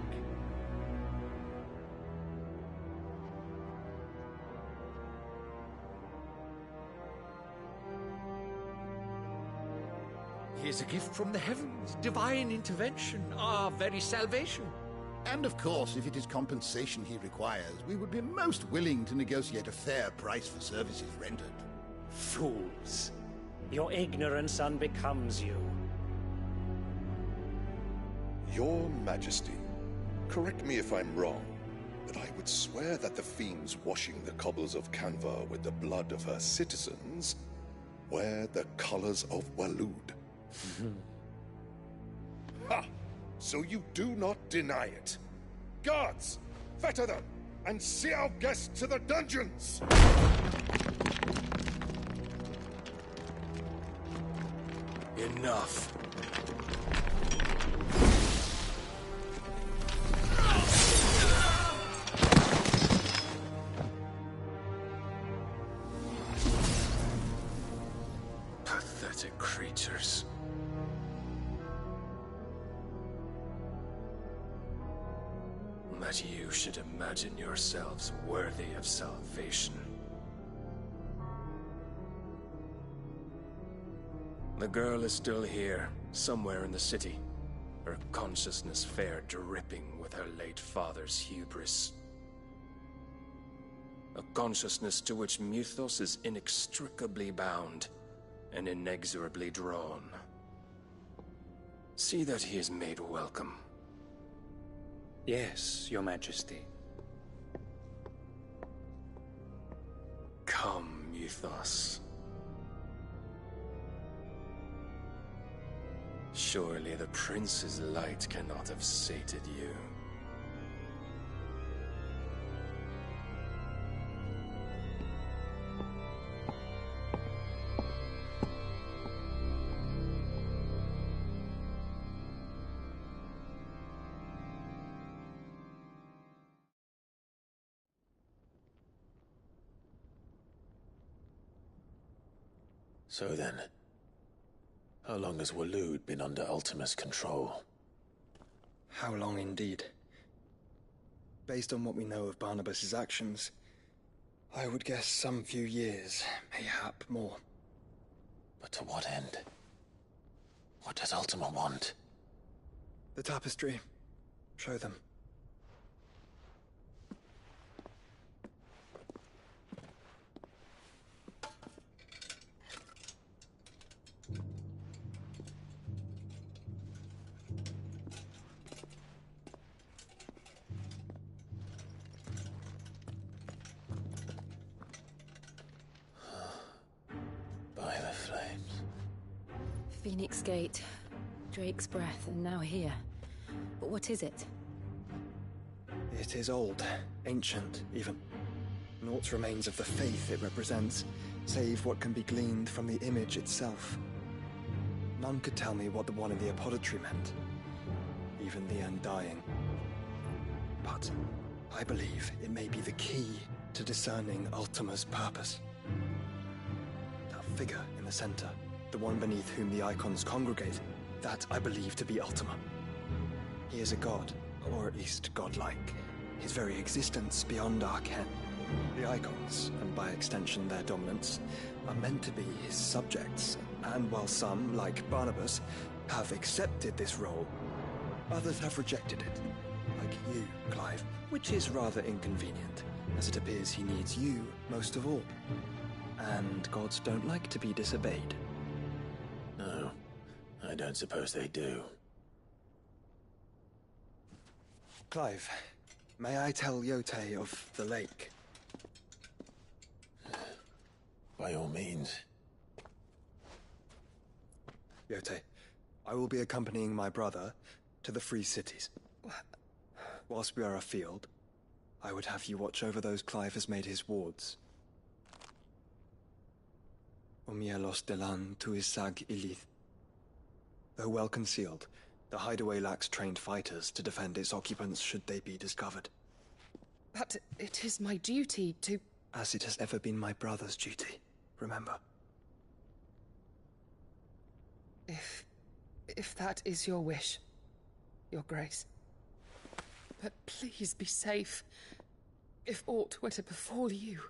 He is a gift from the heavens, divine intervention, our very salvation. And of course, if it is compensation he requires, we would be most willing to negotiate a fair price for services rendered. Fools! Your ignorance unbecomes you. Your Majesty, correct me if I'm wrong, but I would swear that the fiends washing the cobbles of Canva with the blood of her citizens wear the colors of Waloed. Ha! So you do not deny it. Guards, fetter them, and see our guests to the dungeons! Enough. Pathetic creatures. that you should imagine yourselves worthy of salvation. The girl is still here, somewhere in the city, her consciousness fair dripping with her late father's hubris. A consciousness to which Mythos is inextricably bound and inexorably drawn. See that he is made welcome. Yes, Your Majesty. Come, Mythos. Surely the prince's light cannot have sated you. So then, how long has Waloed been under Ultima's control? How long indeed? Based on what we know of Barnabas's actions, I would guess some few years, mayhap more. But to what end? What does Ultima want? The tapestry. Show them. By the flames. Phoenix Gate, Drake's Breath, and now here. But what is it? It is old, ancient, even. Naught remains of the faith it represents, save what can be gleaned from the image itself. None could tell me what the one in the apothecary meant, even the Undying. But I believe it may be the key to discerning Ultima's purpose. That figure in the center, the one beneath whom the icons congregate, that I believe to be Ultima. He is a god, or at least godlike, his very existence beyond our ken. The icons, and by extension their dominants, are meant to be his subjects, and while some, like Barnabas, have accepted this role, others have rejected it, like you, Clive, which is rather inconvenient, as it appears he needs you most of all. And gods don't like to be disobeyed. No, I don't suppose they do. Clive, may I tell Yote of the lake? By all means. Yote, I will be accompanying my brother to the Free Cities. Whilst we are afield, I would have you watch over those Clive has made his wards. Omielos delan tuisag ilith. Though well concealed, the hideaway lacks trained fighters to defend its occupants should they be discovered. But it is my duty to... As it has ever been my brother's duty, remember. If that is your wish, Your Grace. But please be safe. If aught were to befall you,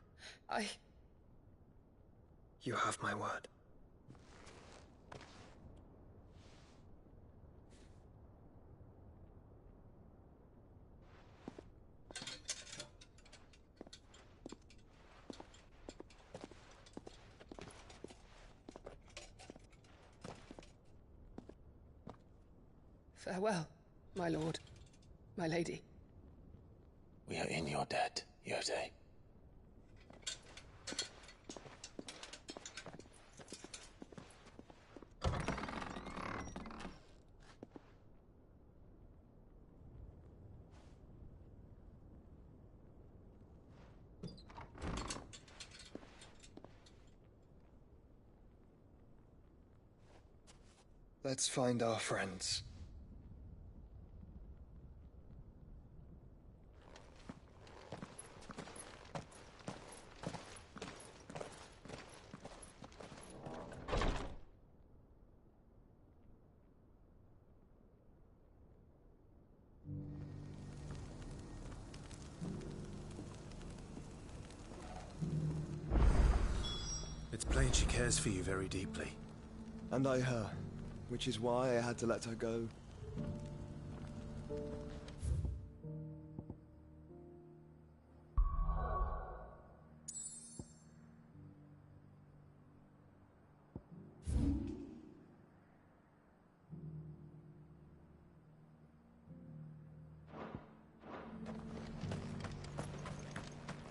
You have my word. Farewell, my lord, my lady. We are in your debt, Yote. Let's find our friends. saying she cares for you very deeply. And I her, which is why I had to let her go.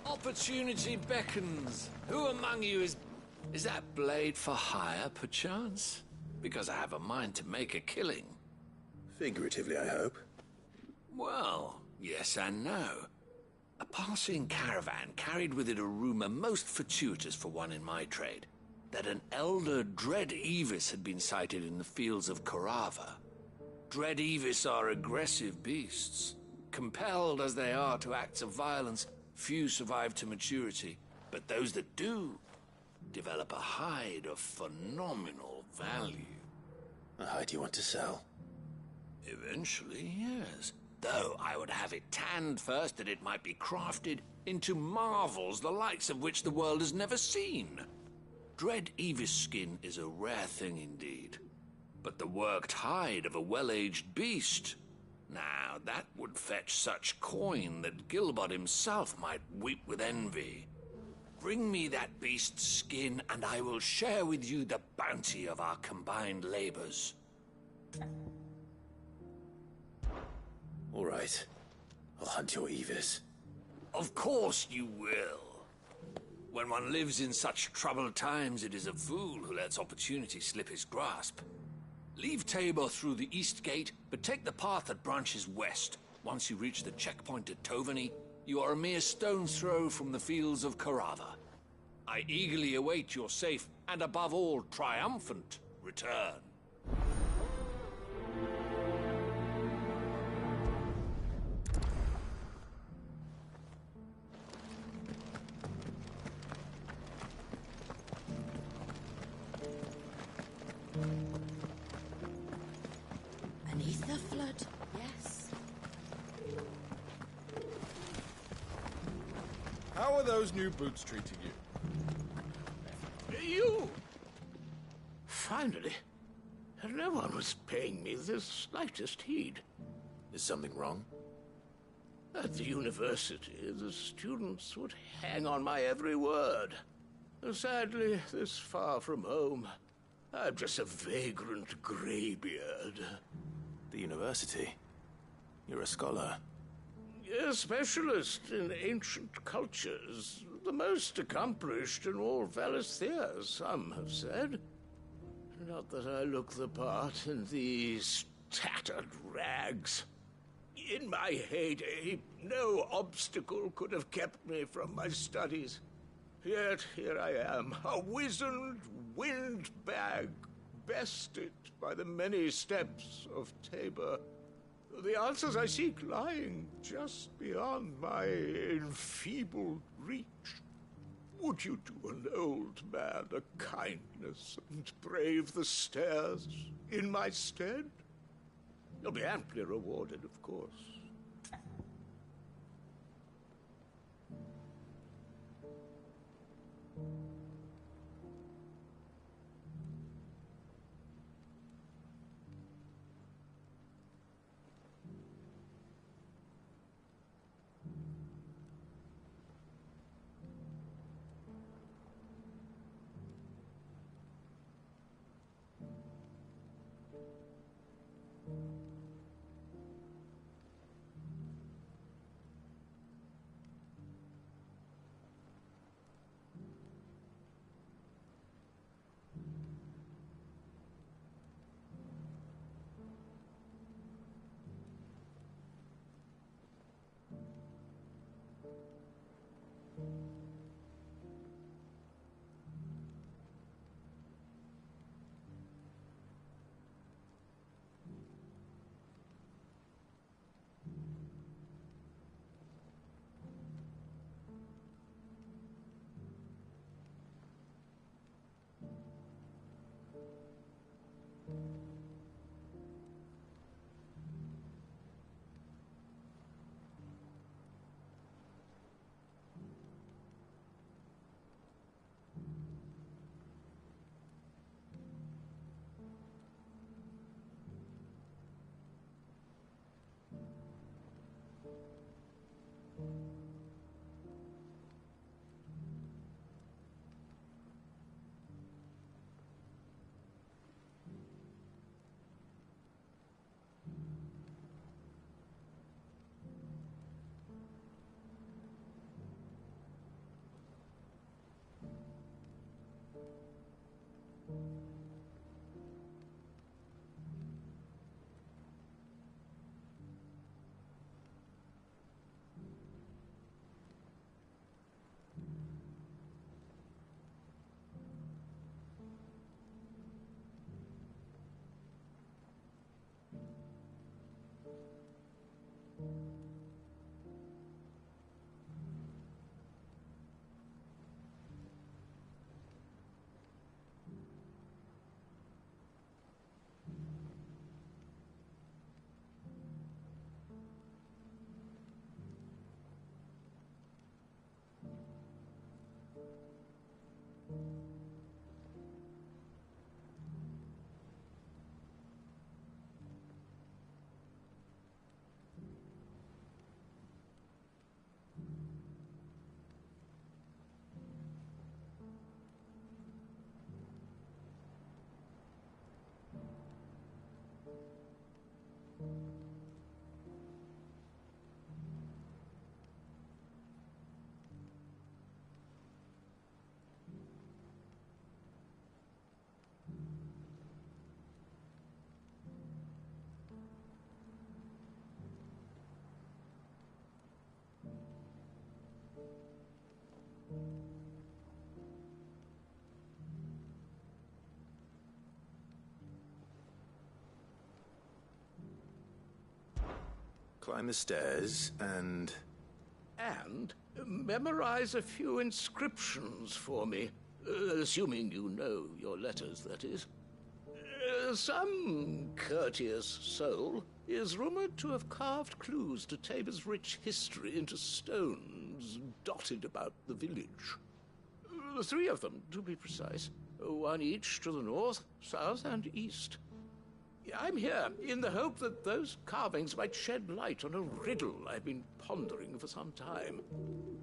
Opportunity beckons. Who among you is that blade for hire, perchance? Because I have a mind to make a killing. Figuratively, I hope. Well, yes and no. A passing caravan carried with it a rumor most fortuitous for one in my trade, that an elder Dread Evis had been sighted in the fields of Carava. Dread Evis are aggressive beasts. Compelled as they are to acts of violence, few survive to maturity, but those that do develop a hide of phenomenal value. A hide you want to sell? Eventually, yes. Though I would have it tanned first that it might be crafted into marvels the likes of which the world has never seen. Dread Evis skin is a rare thing indeed. But the worked hide of a well-aged beast, now that would fetch such coin that Gilbert himself might weep with envy. Bring me that beast's skin, and I will share with you the bounty of our combined labors. All right. I'll hunt your Evis. Of course you will. When one lives in such troubled times, it is a fool who lets opportunity slip his grasp. Leave Tabor through the east gate, but take the path that branches west. Once you reach the checkpoint at Tovany, you are a mere stone's throw from the fields of Carava. I eagerly await your safe, and above all, triumphant return. Beneath the flood, yes. How are those new boots treating you? You! Finally. No one was paying me the slightest heed. Is something wrong? At the university, the students would hang on my every word. Sadly, this far from home, I'm just a vagrant greybeard. The university? You're a scholar. A specialist in ancient cultures. The most accomplished in all Valisthea, some have said. Not that I look the part in these tattered rags. In my heyday, no obstacle could have kept me from my studies. Yet here I am, a wizened windbag, bested by the many steps of Tabor. The answers I seek lying just beyond my enfeebled reach. Would you do an old man a kindness and brave the stairs in my stead? You'll be amply rewarded, of course. Climb the stairs and... And memorize a few inscriptions for me. Assuming you know your letters, that is. Some courteous soul is rumored to have carved clues to Tabor's rich history into stones dotted about the village. 3 of them, to be precise. 1 each to the north, south, and east. I'm here in the hope that those carvings might shed light on a riddle I've been pondering for some time.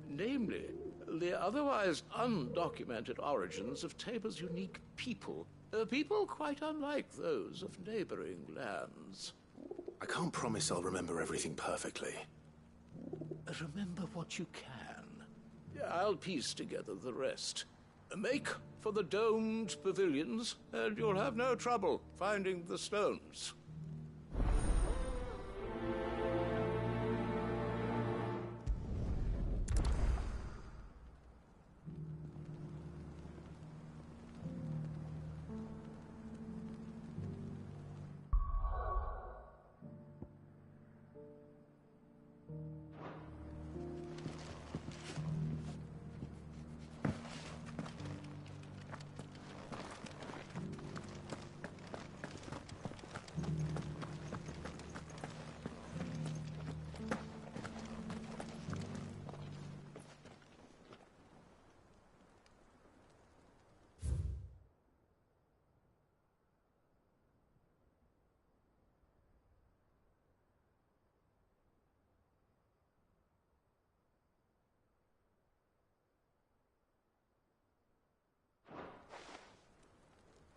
Namely, the otherwise undocumented origins of Tabor's unique people. People quite unlike those of neighboring lands. I can't promise I'll remember everything perfectly. Remember what you can. I'll piece together the rest. Make for the domed pavilions, and you'll have no trouble finding the stones.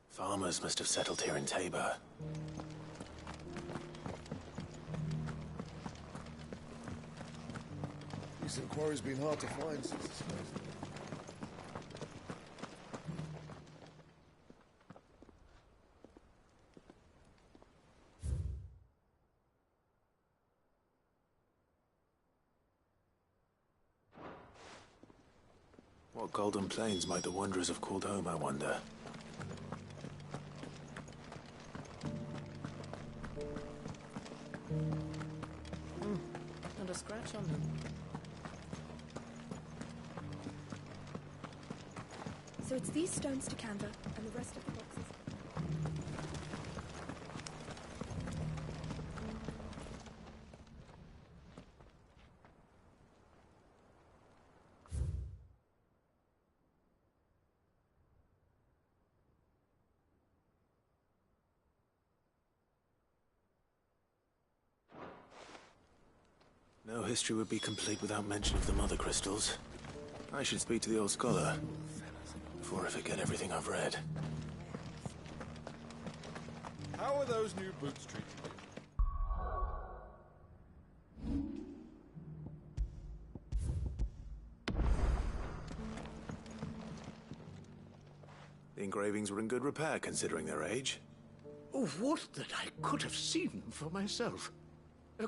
Farmers must have settled here in Tabor. Recent quarry's been hard to find since the snows. What golden plains might the wanderers have called home, I wonder? Not a scratch on them. So it's these stones to Canva, and the rest of the boxes. No history would be complete without mention of the mother crystals. I should speak to the old scholar before I forget everything I've read. How are those new boots treating you? The engravings were in good repair considering their age. Oh, would that I could have seen them for myself.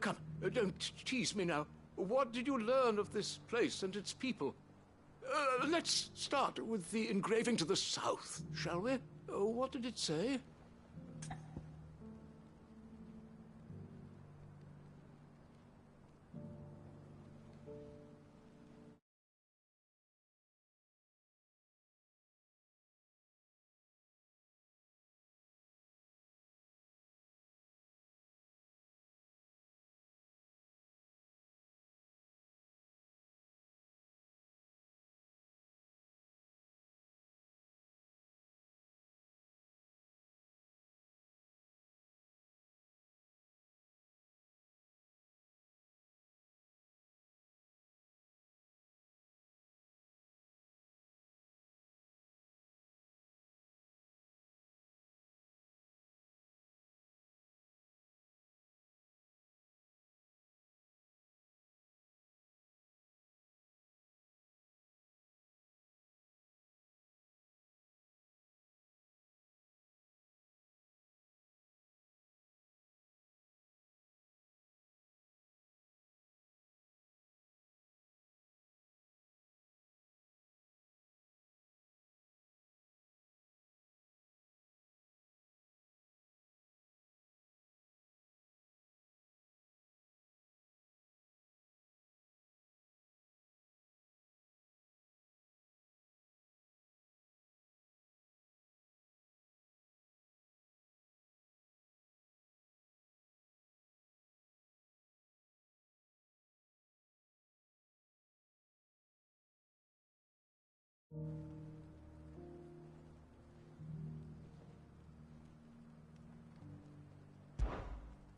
Come, don't tease me now. What did you learn of this place and its people? Let's start with the engraving to the south, shall we? What did it say?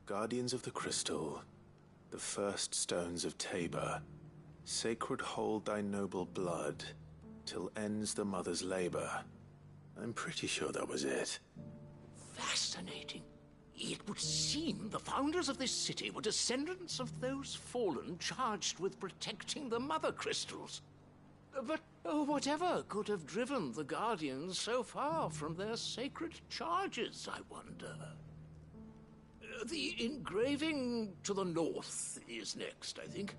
Guardians of the Crystal, the first stones of Tabor, sacred hold thy noble blood, till ends the mother's labor. I'm pretty sure that was it. Fascinating. It would seem the founders of this city were descendants of those fallen charged with protecting the mother crystals. But whatever could have driven the Guardians so far from their sacred charges, I wonder? The engraving to the north is next, I think.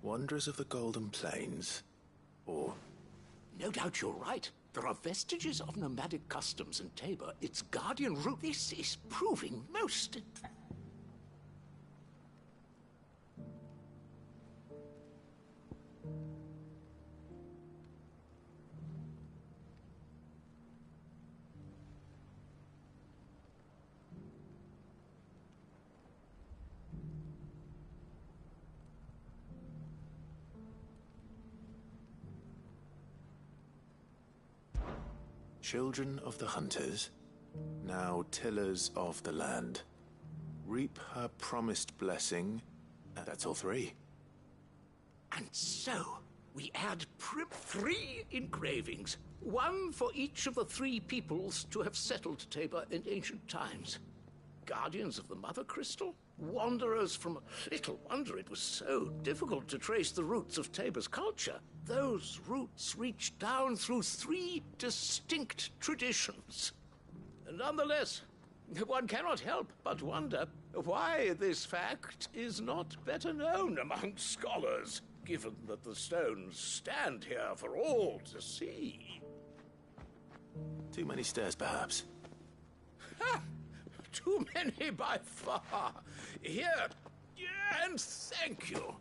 Wonders of the Golden Plains, or... No doubt you're right. There are vestiges of nomadic customs in Tabor. Its guardian root. This is proving most... Children of the hunters, now tillers of the land, reap her promised blessing. That's all three. And so, we add 3 engravings, one for each of the 3 peoples to have settled Tabor in ancient times. Guardians of the Mother Crystal? Wanderers from... Little wonder it was so difficult to trace the roots of Tabor's culture. Those roots reach down through 3 distinct traditions. Nonetheless, one cannot help but wonder why this fact is not better known among scholars, given that the stones stand here for all to see. Too many stairs, perhaps. Ha! Too many by far. Here, and thank you.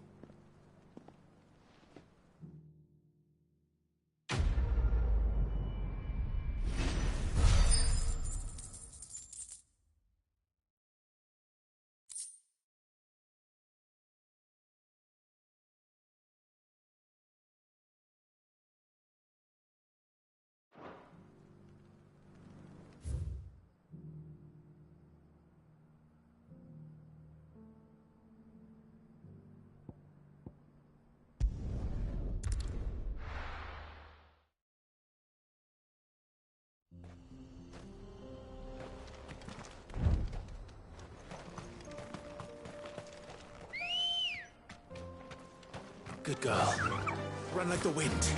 Good girl. Run like the wind.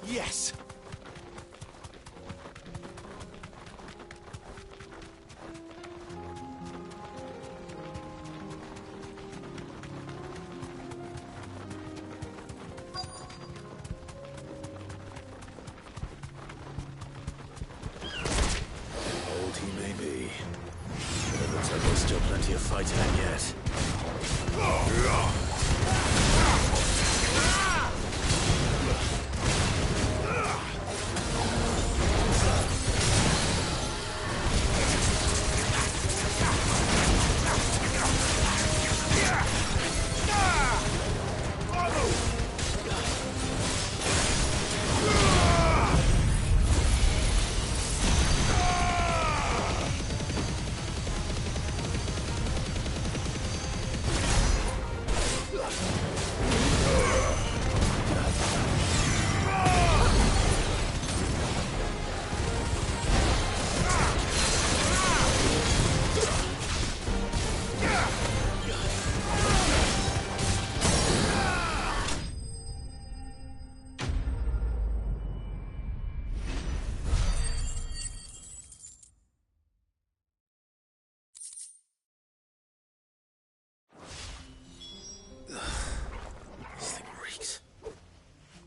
Yes! Plenty of fighting in yet.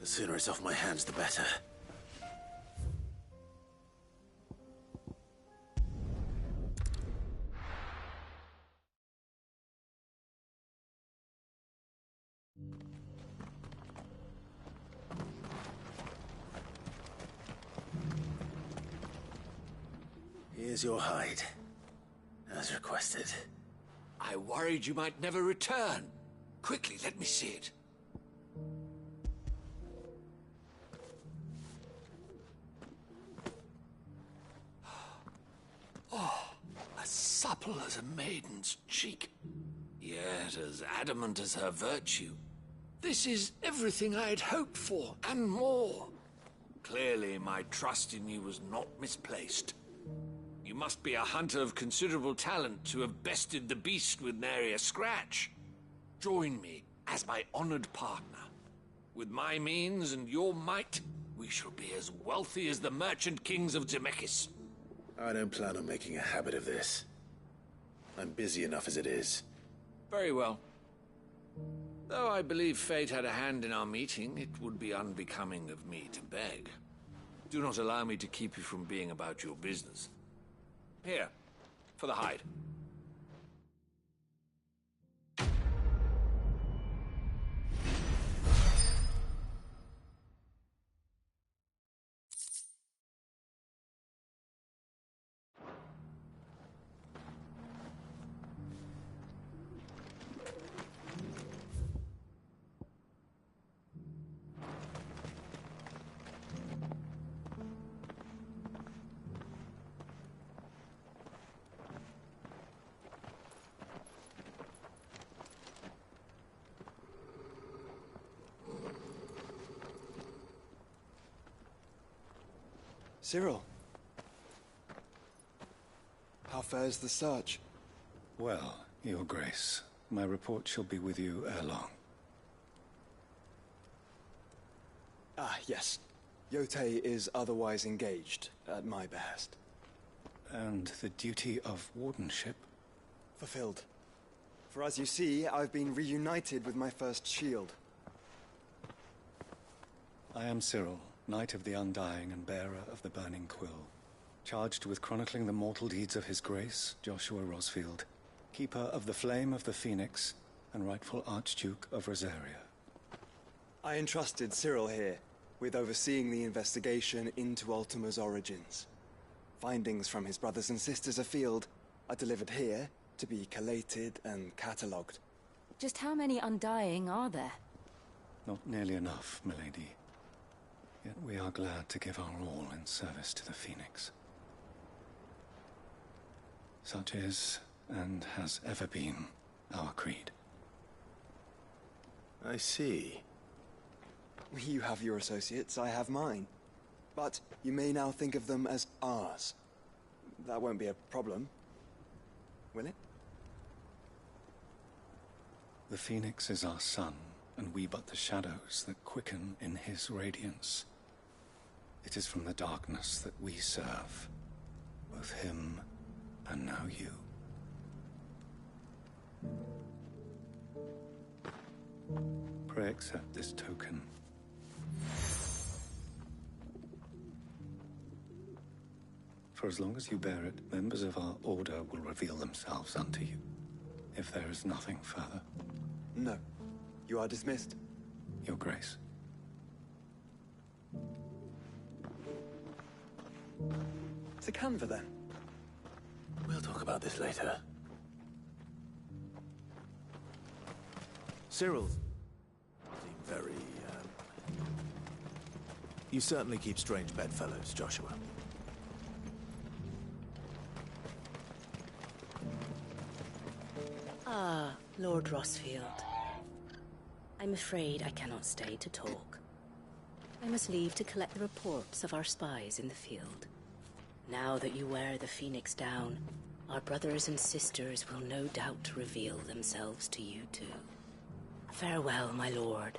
The sooner it's off my hands, the better. Here's your hide, as requested. I worried you might never return. Quickly, let me see it. Oh, as supple as a maiden's cheek, yet as adamant as her virtue. This is everything I had hoped for, and more. Clearly, my trust in you was not misplaced. You must be a hunter of considerable talent to have bested the beast with nary a scratch. Join me as my honored partner. With my means and your might, we shall be as wealthy as the merchant kings of Zemeckis. I don't plan on making a habit of this. I'm busy enough as it is. Very well. Though I believe fate had a hand in our meeting, it would be unbecoming of me to beg. Do not allow me to keep you from being about your business. Here, for the hide. Cyril. How fares the search? Well, Your Grace, my report shall be with you ere long. Ah, yes. Yotei is otherwise engaged, at my behest. And the duty of wardenship? Fulfilled. For as you see, I've been reunited with my first shield. I am Cyril, Knight of the Undying and bearer of the Burning Quill, charged with chronicling the mortal deeds of His Grace, Joshua Rosfield, keeper of the Flame of the Phoenix and rightful Archduke of Rosaria. I entrusted Cyril here with overseeing the investigation into Ultima's origins. Findings from his brothers and sisters afield are delivered here to be collated and catalogued. Just how many Undying are there? Not nearly enough, milady. Yet we are glad to give our all in service to the Phoenix. Such is, and has ever been, our creed. I see. You have your associates, I have mine. But you may now think of them as ours. That won't be a problem, will it? The Phoenix is our sun, and we but the shadows that quicken in his radiance. It is from the darkness that we serve, both him and now you. Pray accept this token. For as long as you bear it, members of our order will reveal themselves unto you, if there is nothing further. No. You are dismissed. Your Grace. To Canva, then. We'll talk about this later. Cyril seem very, You certainly keep strange bedfellows, Joshua. Ah, Lord Rosfield. I'm afraid I cannot stay to talk. I must leave to collect the reports of our spies in the field. Now that you wear the Phoenix down, our brothers and sisters will no doubt reveal themselves to you too. Farewell, my lord,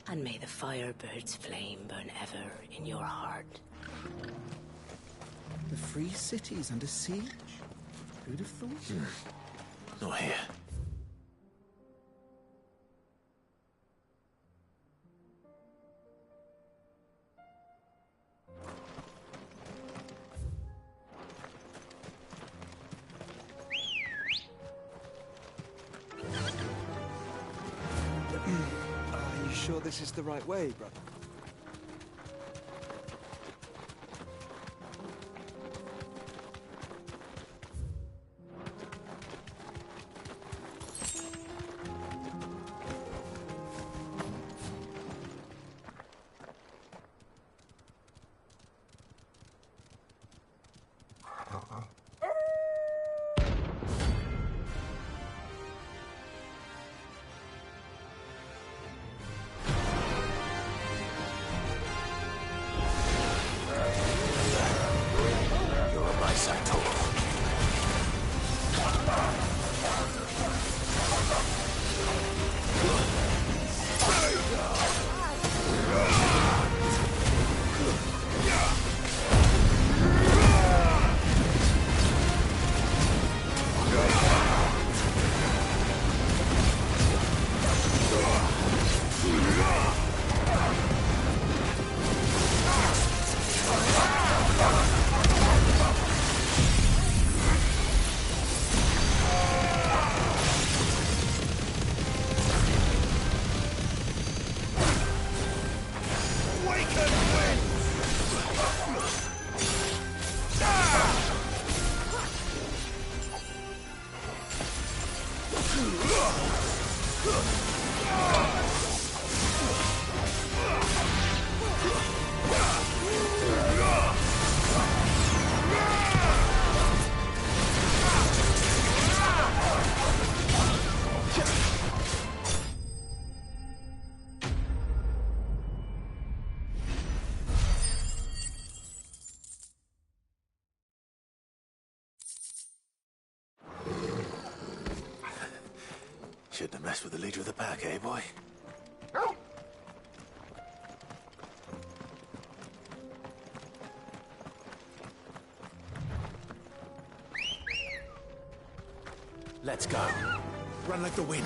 and may the Firebird's flame burn ever in your heart. The free city's under siege? Who'd have thought? Not here. Are you sure this is the right way, brother? Shouldn't have messed with the leader of the pack, eh, boy? Let's go. Run like the wind.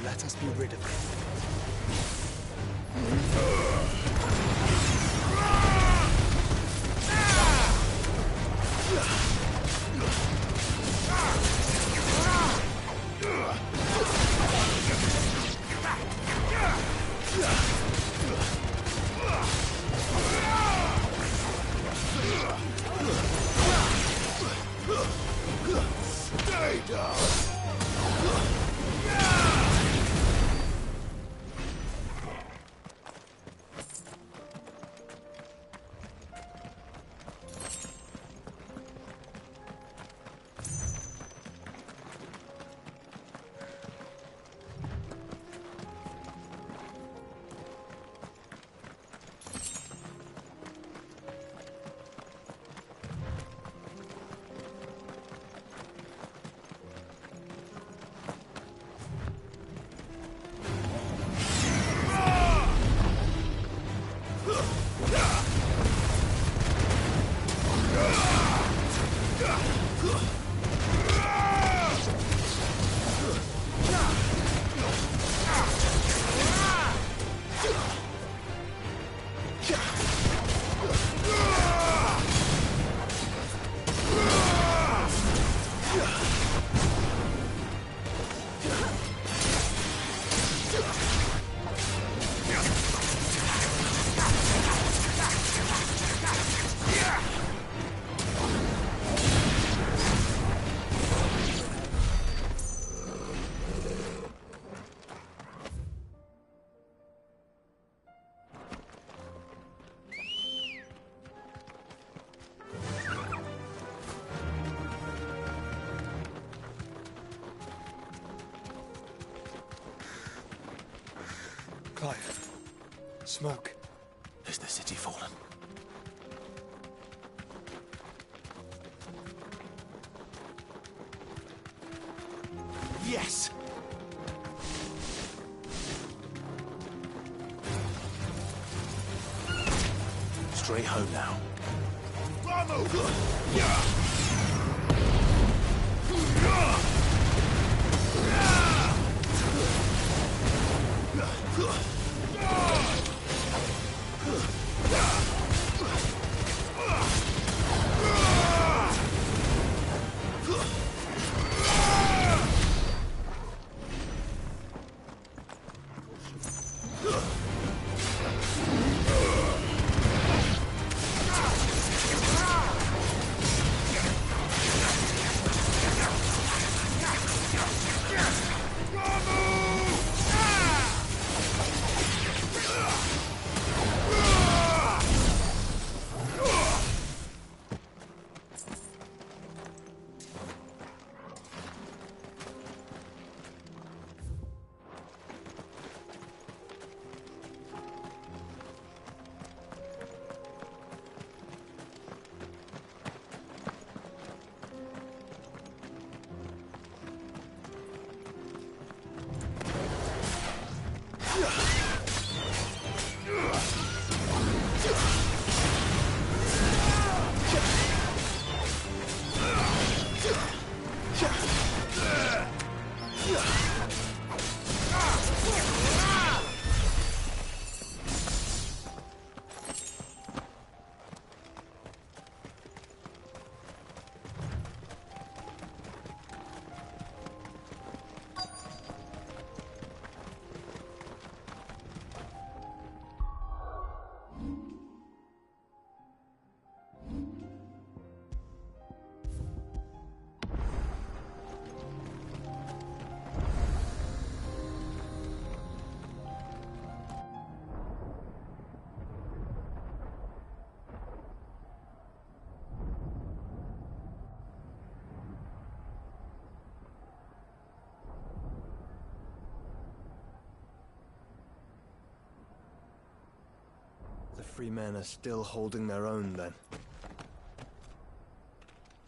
Let us be rid of it. Stay down! Clive. Smoke. Is the city fallen? Yes! Straight home now. free men are still holding their own, then.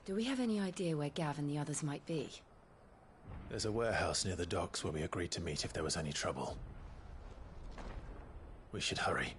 Do we have any idea where Gav and the others might be? There's a warehouse near the docks where we agreed to meet if there was any trouble. We should hurry.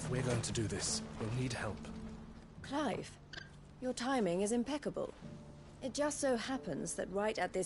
If we're going to do this, we'll need help. Clive, your timing is impeccable. It just so happens that right at this